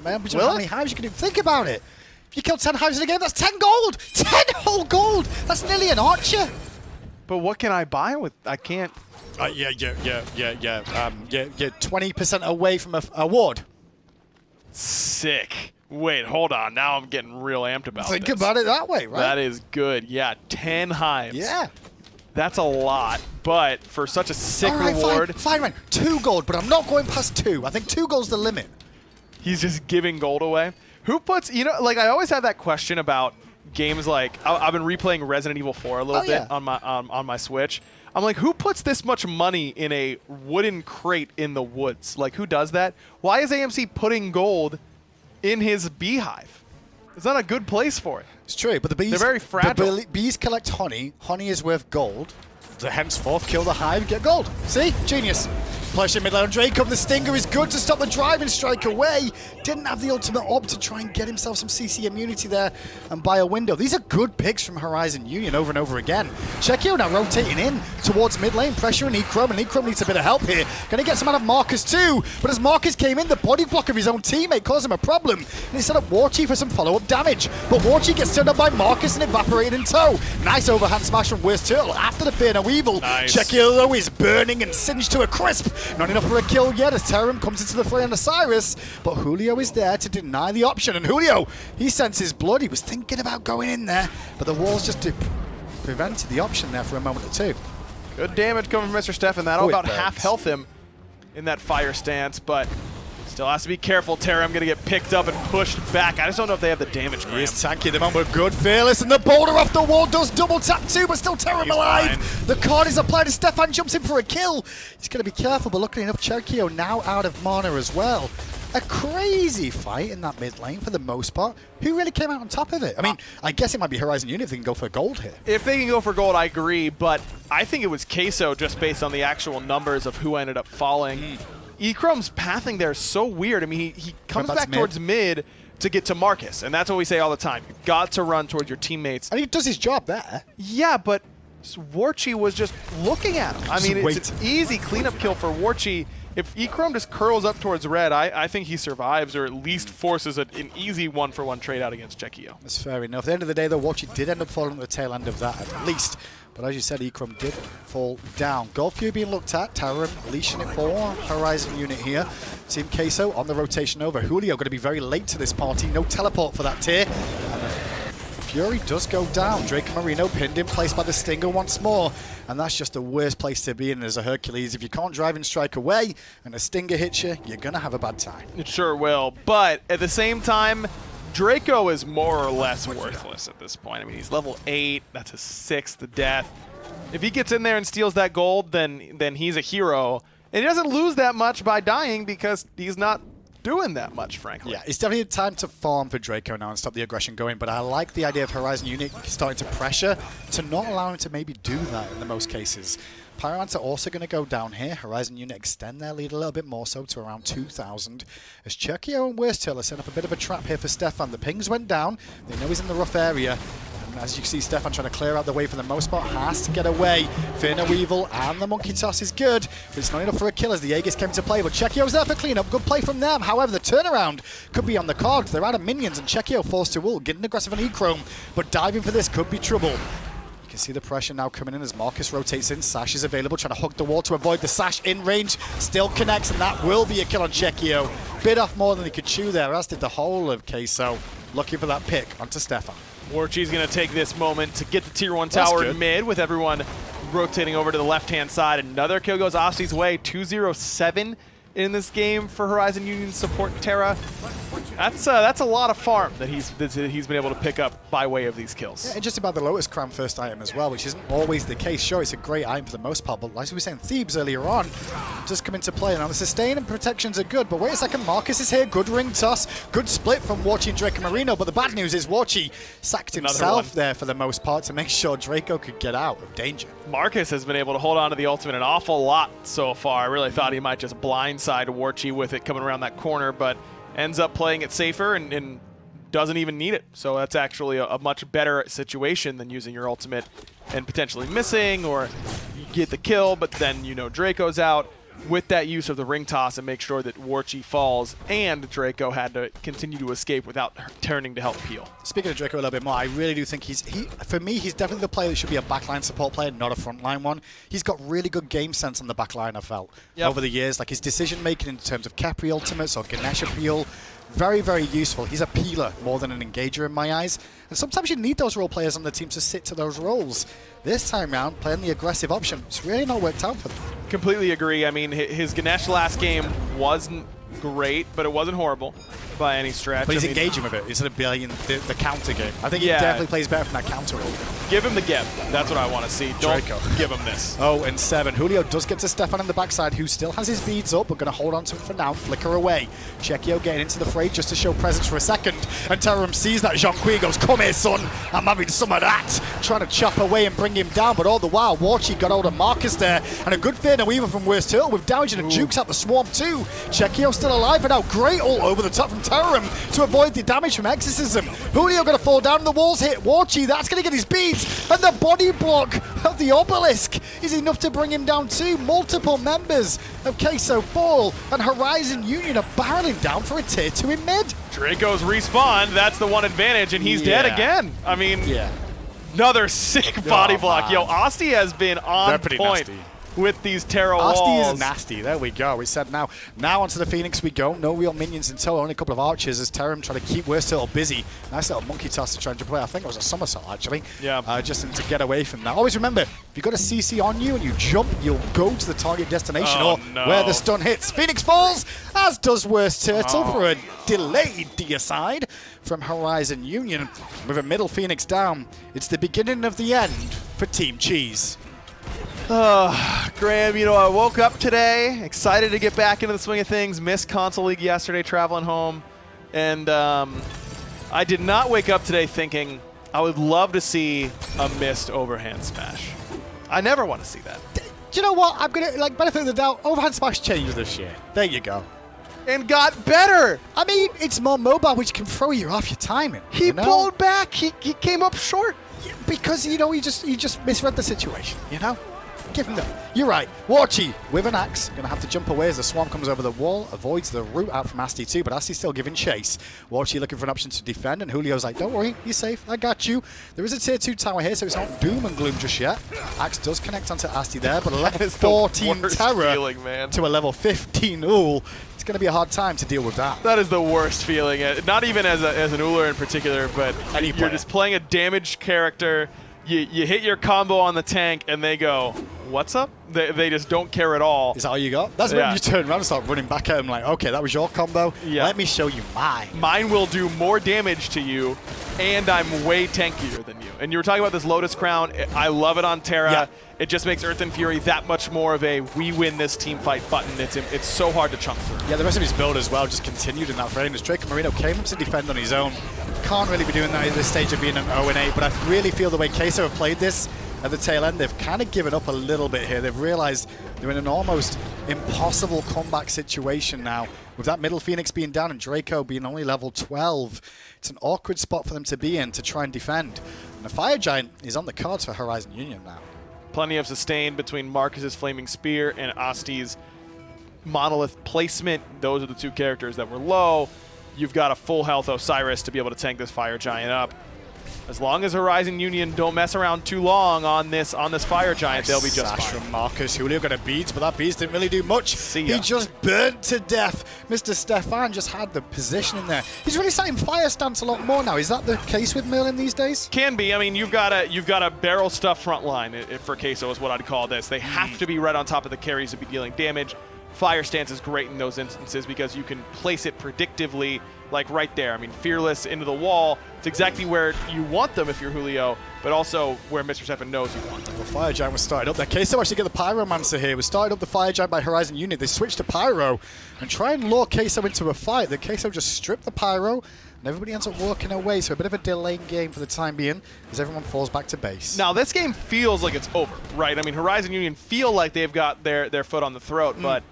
Man, but how many hives you can do? Think about it. If you kill 10 hives in a game, that's 10 gold! 10 whole gold! That's nearly an archer! But what can I buy with? I can't. You're 20% away from a ward. Sick. Wait, hold on. Now I'm getting real amped about Think this. about it that way, right? That is good. Yeah, 10 hives. Yeah. That's a lot, but for such a sick All right, reward. Fine, man. 2 gold, but I'm not going past 2. I think 2 gold's the limit. He's just giving gold away. Who puts, you know, like I always have that question about games like, I've been replaying Resident Evil 4 a little bit on my Switch. I'm like, who puts this much money in a wooden crate in the woods? Like, who does that? Why is AMC putting gold in his beehive? It's not a good place for it. It's true, but the bees... They're very fragile. The bees collect honey. Honey is worth gold. So henceforth, kill the hive, get gold. See? Genius. Pressure mid lane on Draco. The Stinger is good to stop the driving strike away. Didn't have the ultimate op to try and get himself some CC immunity there and buy a window. These are good picks from Horizon Union over and over again. Chekio now rotating in towards mid lane. Pressure on Echrome, and Echrome needs a bit of help here. Going to get some out of Markus too. But as Markus came in, the body block of his own teammate caused him a problem. And he set up Warchi for some follow-up damage. But Warchi gets turned up by Markus and evaporated in tow. Nice overhand smash from WorstTurttle after the Fear No Evil. Nice. Chekio though is burning and singed to a crisp. Not enough for a kill yet as Terrorem comes into the fray on Osiris, but Julio is there to deny the option, and Julio, he senses blood. He was thinking about going in there, but the walls just prevented the option there for a moment or two. Good damage coming from Mr. Stefan. That'll Oh, it about burns. half health him in that fire stance, but still has to be careful. Terrorem going to get picked up and pushed back. I just don't know if they have the damage gram. He's tanking them on with good Fearless, and the boulder off the wall does double tap too, but still Terrorem alive. Fine. The card is applied, and Stefan jumps in for a kill. He's going to be careful, but luckily enough, Cherkio now out of mana as well. A crazy fight in that mid lane for the most part. Who really came out on top of it? I mean, I guess it might be Horizon Unit if they can go for gold here. If they can go for gold, I agree, but I think it was Queso just based on the actual numbers of who ended up falling. Echrome's pathing there is so weird. I mean, he comes back towards mid to get to Markus, and that's what we say all the time. You've got to run towards your teammates. And he does his job there. Yeah, but Warchi was just looking at him. I mean, it's an easy cleanup kill for Warchi. If Echrome just curls up towards red, I think he survives or at least forces an easy one-for-one trade out against Chekio. That's fair enough. At the end of the day, though, Warchi did end up falling at the tail end of that at least. But as you said, Echrome did fall down. Gold Fury being looked at. Terrorem leashing it for Horizon Unit here. Team Queso on the rotation over. Julio going to be very late to this party. No teleport for that tier. And Fury does go down. Dracomarino pinned in place by the Stinger once more. And that's just the worst place to be in as a Hercules. If you can't drive and strike away and a Stinger hits you, you're going to have a bad time. It sure will. But at the same time, Draco is more or less worthless at this point. I mean, he's level 8. That's his 6th death. If he gets in there and steals that gold, then he's a hero. And he doesn't lose that much by dying because he's not doing that much, frankly. Yeah, it's definitely time to farm for Draco now and stop the aggression going, but I like the idea of Horizon Unit starting to pressure to not allow him to maybe do that in the most cases. Pyrants are also going to go down here. Horizon Unit extend their lead a little bit more so to around 2,000. As Cherkio and WorstTurttle set up a bit of a trap here for Stefan. The pings went down. They know he's in the rough area. As you can see, Stefan trying to clear out the way for the most part, has to get away. Fear Weevil and the Monkey Toss is good, but it's not enough for a kill as the Aegis came to play. But Chekio's there for cleanup. Good play from them. However, the turnaround could be on the cards. They're out of minions, and Chekio forced to Ullr, getting aggressive on Echrome, but diving for this could be trouble. You can see the pressure now coming in as Markus rotates in. Sash is available, trying to hug the wall to avoid the Sash in range. Still connects, and that will be a kill on Chekio. Bit off more than he could chew there, as did the whole of Queso. Looking for that pick onto Stefan. Warchi's going to take this moment to get the tier 1 tower in mid with everyone rotating over to the left-hand side. Another kill goes Osty's way. 2-0-7 in this game for Horizon Union support Terra. That's a lot of farm that he's been able to pick up by way of these kills. Yeah, and just about the Lotus Crown first item as well, which isn't always the case. Sure, it's a great item for the most part, but like we were saying, Thebes earlier on does come into play. Now the sustain and protections are good, but wait a second, Markus is here. Good ring toss, good split from Warchi and Dracomarino, but the bad news is Warchi sacked himself there for the most part to make sure Draco could get out of danger. Markus has been able to hold on to the ultimate an awful lot so far. I really thought he might just blindside Warchi with it coming around that corner, but ends up playing it safer and doesn't even need it. So that's actually a much better situation than using your ultimate and potentially missing, or you get the kill, but then you know Draco's out. With that use of the ring toss and make sure that Warchi falls, and Draco had to continue to escape without turning to help peel. Speaking of Draco a little bit more, I really do think for me, he's definitely the player that should be a backline support player, not a frontline one. He's got really good game sense on the backline, I felt, over the years. Like his decision making in terms of Khepri ultimates or Ganesha peel, very, very useful. He's a peeler more than an engager in my eyes. And sometimes you need those role players on the team to sit to those roles. This time round, playing the aggressive option, it's really not worked out for them. Completely agree. I mean, his Ganesh last game wasn't great, but it wasn't horrible by any stretch. But he's engaging with it instead of being the counter game. I think he definitely plays better from that counter role. Give him the give. That's what I want to see. Don't give him this. 0-7. Julio does get to Stefan on the backside, who still has his beads up, but going to hold on to it for now. Flicker away. Chekio getting into the fray just to show presence for a second. And Terrorem sees that. Zhong goes, come here, son. I'm having some of that. Trying to chop away and bring him down, but all the while, Warchi got hold of Markus there. And a good fear now even from WorstTurttle with damage and jukes out the swarm too. Chekio still alive, and now great all over the top from Terrorem to avoid the damage from Exorcism. Julio going to fall down, and the walls hit Warchi. That's going to get his beads. And the body block of the obelisk is enough to bring him down too. Multiple members of Queso fall, and Horizon Union are barreling down for a tier 2 in mid. Draco's respawn. That's the one advantage, and he's dead again. I mean, another sick body block. Yo, Osty has been on point. with these Terra Asti walls. is nasty. There we go. We said now. Now onto the Phoenix we go. No real minions in tow. Only a couple of archers as Terrorem trying to keep WorstTurttle busy. Nice little monkey toss to try and jump away. I think it was a somersault actually. Yeah. Just to get away from that. Always remember, if you've got a CC on you and you jump, you'll go to the target destination or where the stun hits. Phoenix falls, as does WorstTurttle for a delayed deicide from Horizon Union. With a middle Phoenix down, it's the beginning of the end for Team Cheese. Graham, you know, I woke up today excited to get back into the swing of things. Missed Console League yesterday traveling home. And I did not wake up today thinking I would love to see a missed overhand smash. I never want to see that. Do you know what? I'm going to, like, benefit of the doubt, overhand smash changed this year. There you go. And got better. I mean, it's more mobile, which can throw you off your timing. He pulled back. He came up short. Yeah, because, you know, he just misread the situation, you know? Give him that. You're right. Warchi with an axe. Going to have to jump away as the swarm comes over the wall. Avoids the route out from Asti too, but Asti's still giving chase. Warchi looking for an option to defend, and Julio's like, don't worry, you're safe. I got you. There is a tier 2 tower here, so it's not doom and gloom just yet. Axe does connect onto Asti there, but a level 14 Terra to a level 15 Ullr. It's going to be a hard time to deal with that. That is the worst feeling. Not even as an Ullr in particular, but you're just playing a damaged character. You hit your combo on the tank, and they go, what's up? They just don't care at all. Is that all you got? That's when you turn around and start running back at him like, okay, that was your combo. Yeah. Let me show you mine. Mine will do more damage to you, and I'm way tankier than you. And you were talking about this Lotus Crown. I love it on Terra. Yeah. It just makes Earth and Fury that much more of a we win this team fight button. It's so hard to chunk through. Yeah, the rest of his build as well just continued in that frame. As Dracomarino came up to defend on his own. Can't really be doing that at this stage of being an 0-8, but I really feel the way Queso have played this at the tail end, they've kind of given up a little bit here. They've realized they're in an almost impossible comeback situation now. With that middle Phoenix being down and Draco being only level 12, it's an awkward spot for them to be in to try and defend. And the Fire Giant is on the cards for Horizon Union now. Plenty of sustain between Markus's Flaming Spear and Asti's Monolith placement. Those are the two characters that were low. You've got a full health Osiris to be able to tank this Fire Giant up. As long as Horizon Union don't mess around too long on this Fire Giant, they'll be just fine. From Markus. Julio got a beat, but that beat didn't really do much. He just burnt to death. Mr. Stefan just had the position in there. He's really sat in fire stance a lot more now. Is that the case with Merlin these days? Can be. I mean, you've got a barrel stuff front line for Queso is what I'd call this. They have to be right on top of the carries to be dealing damage. Fire stance is great in those instances because you can place it predictively, like right there. I mean, fearless into the wall. It's exactly where you want them if you're Julio, but also where Mr. Stefan knows you want them. The Fire Giant was started up there. Queso actually get the Pyromancer here. We started up the Fire Giant by Horizon Union. They switched to Pyro and try and lure Queso into a fight. The Queso just stripped the Pyro, and everybody ends up walking away. So a bit of a delayed game for the time being as everyone falls back to base. Now, this game feels like it's over, right? I mean, Horizon Union feel like they've got their foot on the throat, but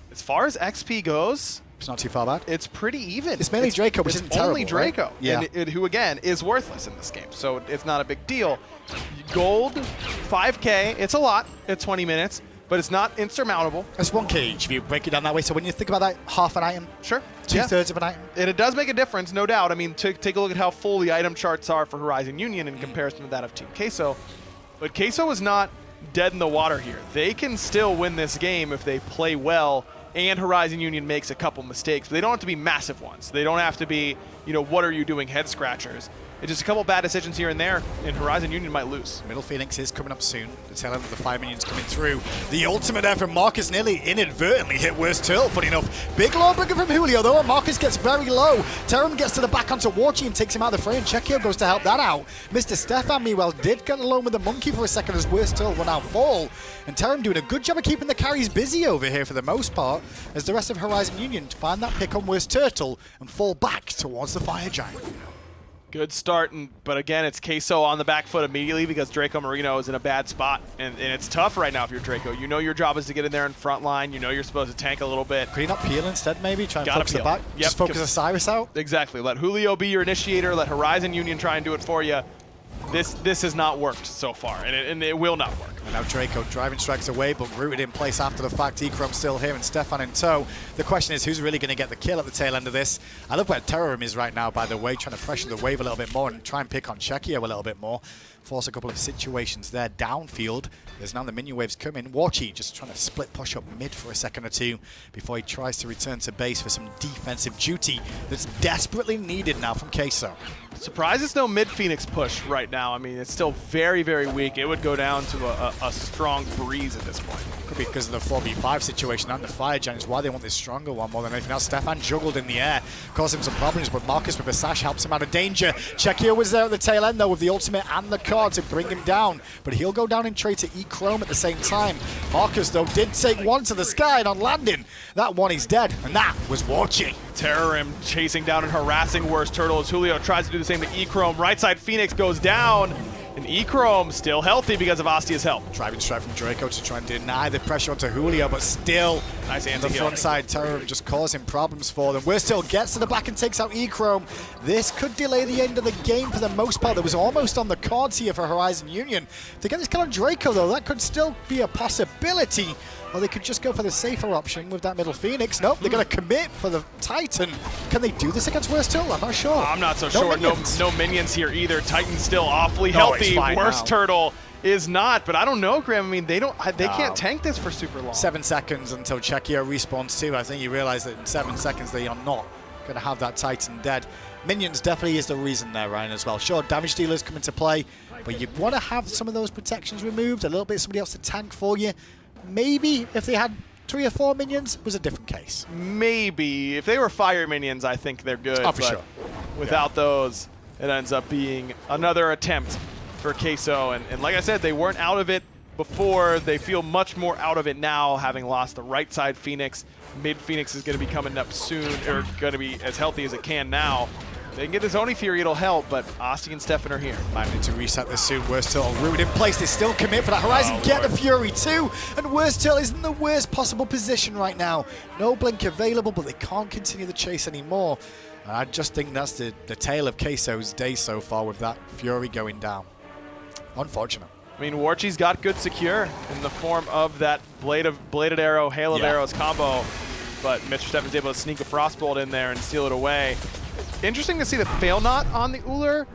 as far as XP goes, it's not too far bad. It's pretty even. It's mainly Draco, which isn't terrible. Only Draco, right? Yeah. and who again is worthless in this game, so it's not a big deal. Gold, 5K, it's a lot at 20 minutes, but it's not insurmountable. It's 1K each if you break it down that way. So when you think about that, half an item, sure, 2/3 of an item, and it does make a difference, no doubt. I mean, take a look at how full the item charts are for Horizon Union in comparison to that of Team Queso, but Queso is not dead in the water here. They can still win this game if they play well. And Horizon Union makes a couple mistakes, but they don't have to be massive ones. They don't have to be, what are you doing head scratchers. It's just a couple bad decisions here and there, and Horizon Union might lose. Middle Phoenix is coming up soon. The tail end of the 5 minions coming through. The ultimate there from Markus nearly inadvertently hit WorstTurttle, funny enough. Big lawbreaker from Julio, though. Markus gets very low. Terrorem gets to the back onto Warchi and takes him out of the fray, and Chekio goes to help that out. Mr. Stefan, meanwhile, did get alone with the monkey for a second as WorstTurttle will now fall. And Terrorem doing a good job of keeping the carries busy over here for the most part, as the rest of Horizon Union find that pick on WorstTurttle and fall back towards the Fire Giant. Good start, but again, it's Queso on the back foot immediately because Dracomarino is in a bad spot, and it's tough right now if you're Draco. You know your job is to get in there in front line. You know you're supposed to tank a little bit. Could you not peel instead, maybe? Try and focus the back? Yep. Just focus Osiris out? Exactly. Let Julio be your initiator. Let Horizon Union try and do it for you. This has not worked so far, and it will not work. And now Draco driving strikes away, but rooted in place after the fact. Echrome still here and Stefan in tow. The question is, who's really going to get the kill at the tail end of this? I love where Terrorem is right now, by the way, trying to pressure the wave a little bit more and try and pick on Chekio a little bit more. force a couple of situations there. Downfield, there's now the minion waves coming. Warchi just trying to split push up mid for a second or two before he tries to return to base for some defensive duty that's desperately needed now from Queso. Surprised it's no mid-Phoenix push right now. I mean, it's still very, very weak. It would go down to a strong breeze at this point. Could be because of the 4v5 situation and the Fire Giants, why they want this stronger one more than anything else. Stefan juggled in the air, caused him some problems, but Markus with a sash helps him out of danger. Chekio was there at the tail end, though, with the ultimate and the card to bring him down, but he'll go down in trade to Echrome at the same time. Markus, though, did take one to the sky, and on landing, that one is dead, and that was Warchi. Terrorem chasing down and harassing WorstTurttle as Julio tries to do the same to Echrome. Right side Phoenix goes down, and Echrome still healthy because of Asty's help. Driving straight from Draco to try and deny the pressure onto Julio, but still, nice the anti-heal. front side Terrorem just causing problems for them. WorstTurttle gets to the back and takes out Echrome. This could delay the end of the game for the most part. That was almost on the cards here for Horizon Union. To get this kill on Draco, though, that could still be a possibility. Or they could just go for the safer option with that middle Phoenix. Nope, they're going to commit for the Titan. Can they do this against WorstTurtle? I'm not sure. I'm not so sure. No minions here either. Titan's still awfully No, healthy. it's fine now. WorstTurtle is not, but I don't know, Graham. I mean, they can't tank this for super long. 7 seconds until Chekio respawns too. I think you realize that in 7 seconds they are not going to have that Titan dead. Minions definitely is the reason there, Ryan, as well. Sure, damage dealers come into play, but you want to have some of those protections removed, a little bit somebody else to tank for you. Maybe if they had 3 or 4 minions, it was a different case. Maybe. If they were fire minions, I think they're good. Oh, for but sure. Without those, it ends up being another attempt for Queso. And like I said, they weren't out of it before. They feel much more out of it now, having lost the right side Phoenix. Mid Phoenix is going to be coming up soon, or going to be as healthy as it can now. They can get this Oni Fury, it'll help, but Asti and Stefan are here. Might need to reset this soon. WorstTurtle rooted in place. They still commit for that Horizon. Get the Fury too. And WorstTurtle is in the worst possible position right now. No blink available, but they can't continue the chase anymore. And I just think that's the tale of Queso's day so far with that Fury going down. Unfortunate. I mean, Warchi's got good secure in the form of that bladed arrow, hail of arrows combo, but Mr. Stefan's able to sneak a Frostbolt in there and steal it away. Interesting to see the Fail Knot on the Ullr.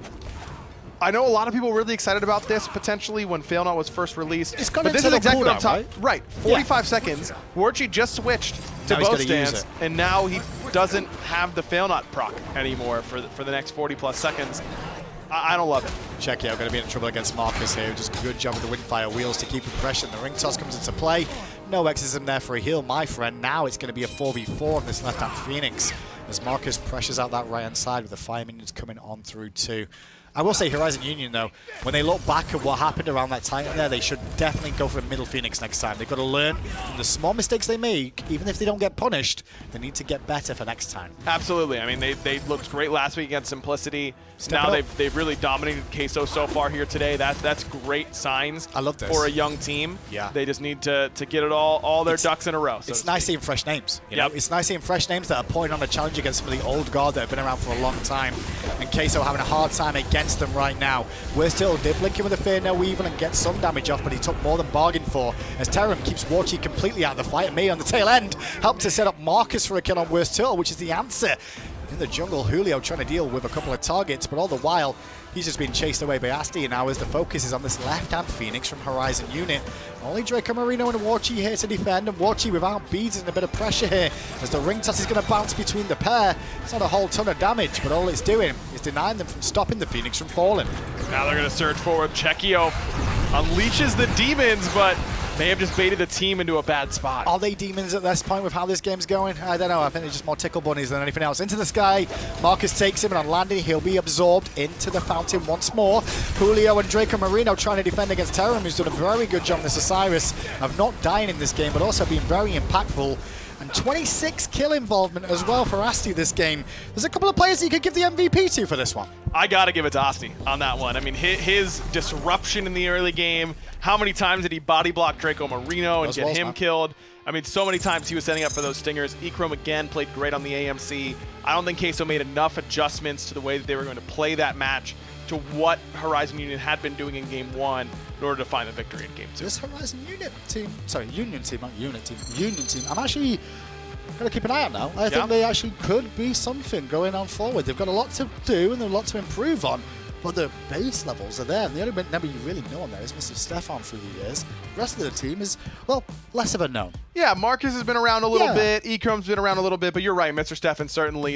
I know a lot of people were really excited about this potentially when Fail Knot was first released. It's gone but this into is the exactly what I'm cooldown, talking. Right, 45 seconds. Warchi just switched to Now he's bow gonna use stance, it. and now he doesn't have the Fail Knot proc anymore for the next 40+ seconds. I don't love it. Chekio going to be in trouble against Markus here. Just a good job with the Windfire wheels to keep impression. The ring toss comes into play. No exorcism there for a heal, my friend. Now it's going to be a 4v4 on this left-hand Phoenix as Markus pressures out that right-hand side with the fire minions coming on through too. I will say Horizon Union, though, when they look back at what happened around that Titan there, they should definitely go for a middle Phoenix next time. They've got to learn from the small mistakes they make. Even if they don't get punished, they need to get better for next time. Absolutely. I mean, they looked great last week against Simplicity. Now they've really dominated Queso so far here today. That's great signs. I love this. For a young team. Yeah. They just need to get it all their ducks in a row. It's nice seeing fresh names. You know? Yep. It's nice seeing fresh names that are putting on a challenge against some of the old guard that have been around for a long time. And Queso having a hard time against them right now. WorstTurtle did blink him with a Fear No Evil and get some damage off, but he took more than bargained for as Terrorem keeps Warchi completely out of the fight. And me on the tail end helped to set up Markus for a kill on WorstTurtle, which is the answer. In the jungle, Julio trying to deal with a couple of targets, but all the while, he's just been chased away by Asti, and now as the focus is on this left-hand Phoenix from Horizon Unit. Only Dracomarino and Warchi here to defend, and Warchi without beads and a bit of pressure here as the ring toss is going to bounce between the pair. It's not a whole ton of damage, but all it's doing is denying them from stopping the Phoenix from falling. Now they're going to surge forward. Chekio unleashes the demons, but may have just baited the team into a bad spot. Are they demons at this point with how this game's going? I don't know. I think they're just more tickle bunnies than anything else. Into the sky. Markus takes him, and on landing, he'll be absorbed into the fountain once more. Julio and Dracomarino trying to defend against Terrorem, who's done a very good job in this Osiris of not dying in this game, but also being very impactful. And 26 kill involvement as well for Asti this game. There's a couple of players that you could give the MVP to for this one. I got to give it to Asti on that one. I mean, his disruption in the early game, how many times did he body block Dracomarino and get him killed? I mean, so many times he was setting up for those stingers. Echrome again played great on the AMC. I don't think Queso made enough adjustments to the way that they were going to play that match to what Horizon Union had been doing in Game 1 in order to find the victory in Game 2. This Horizon Unit team, sorry, Union team, not Unit team, Union team, I'm actually going to keep an eye out now. I think they actually could be something going on forward. They've got a lot to do and a lot to improve on. but the base levels are there, and the only member you really know on there is Mr. Stefan through the years. The rest of the team is, well, less of a known. Yeah, Markus has been around a little bit. Echrome's been around a little bit, but you're right, Mr. Stefan certainly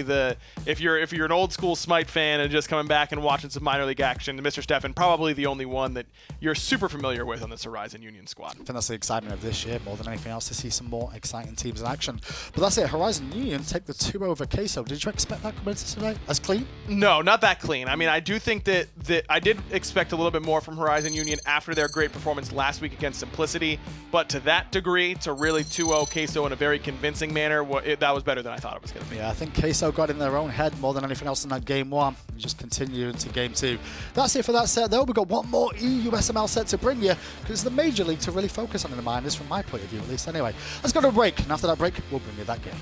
if you're an old school SMITE fan and just coming back and watching some minor league action, Mr. Stefan probably the only one that you're super familiar with on this Horizon Union squad. I think that's the excitement of this year more than anything else, to see some more exciting teams in action. But that's it. Horizon Union take the 2 over Queso. Did you expect that coming into today as clean? No, not that clean. I mean, I do think that I did expect a little bit more from Horizon Union after their great performance last week against Simplicity, but to that degree, to really 2-0 Queso in a very convincing manner, that was better than I thought it was going to be. Yeah, I think Queso got in their own head more than anything else in that game 1. And just continue into game 2. That's it for that set, though. We've got one more EU SML set to bring you, because it's the major league to really focus on in the minors, from my point of view at least. Anyway, let's go to a break, and after that break, we'll bring you that game.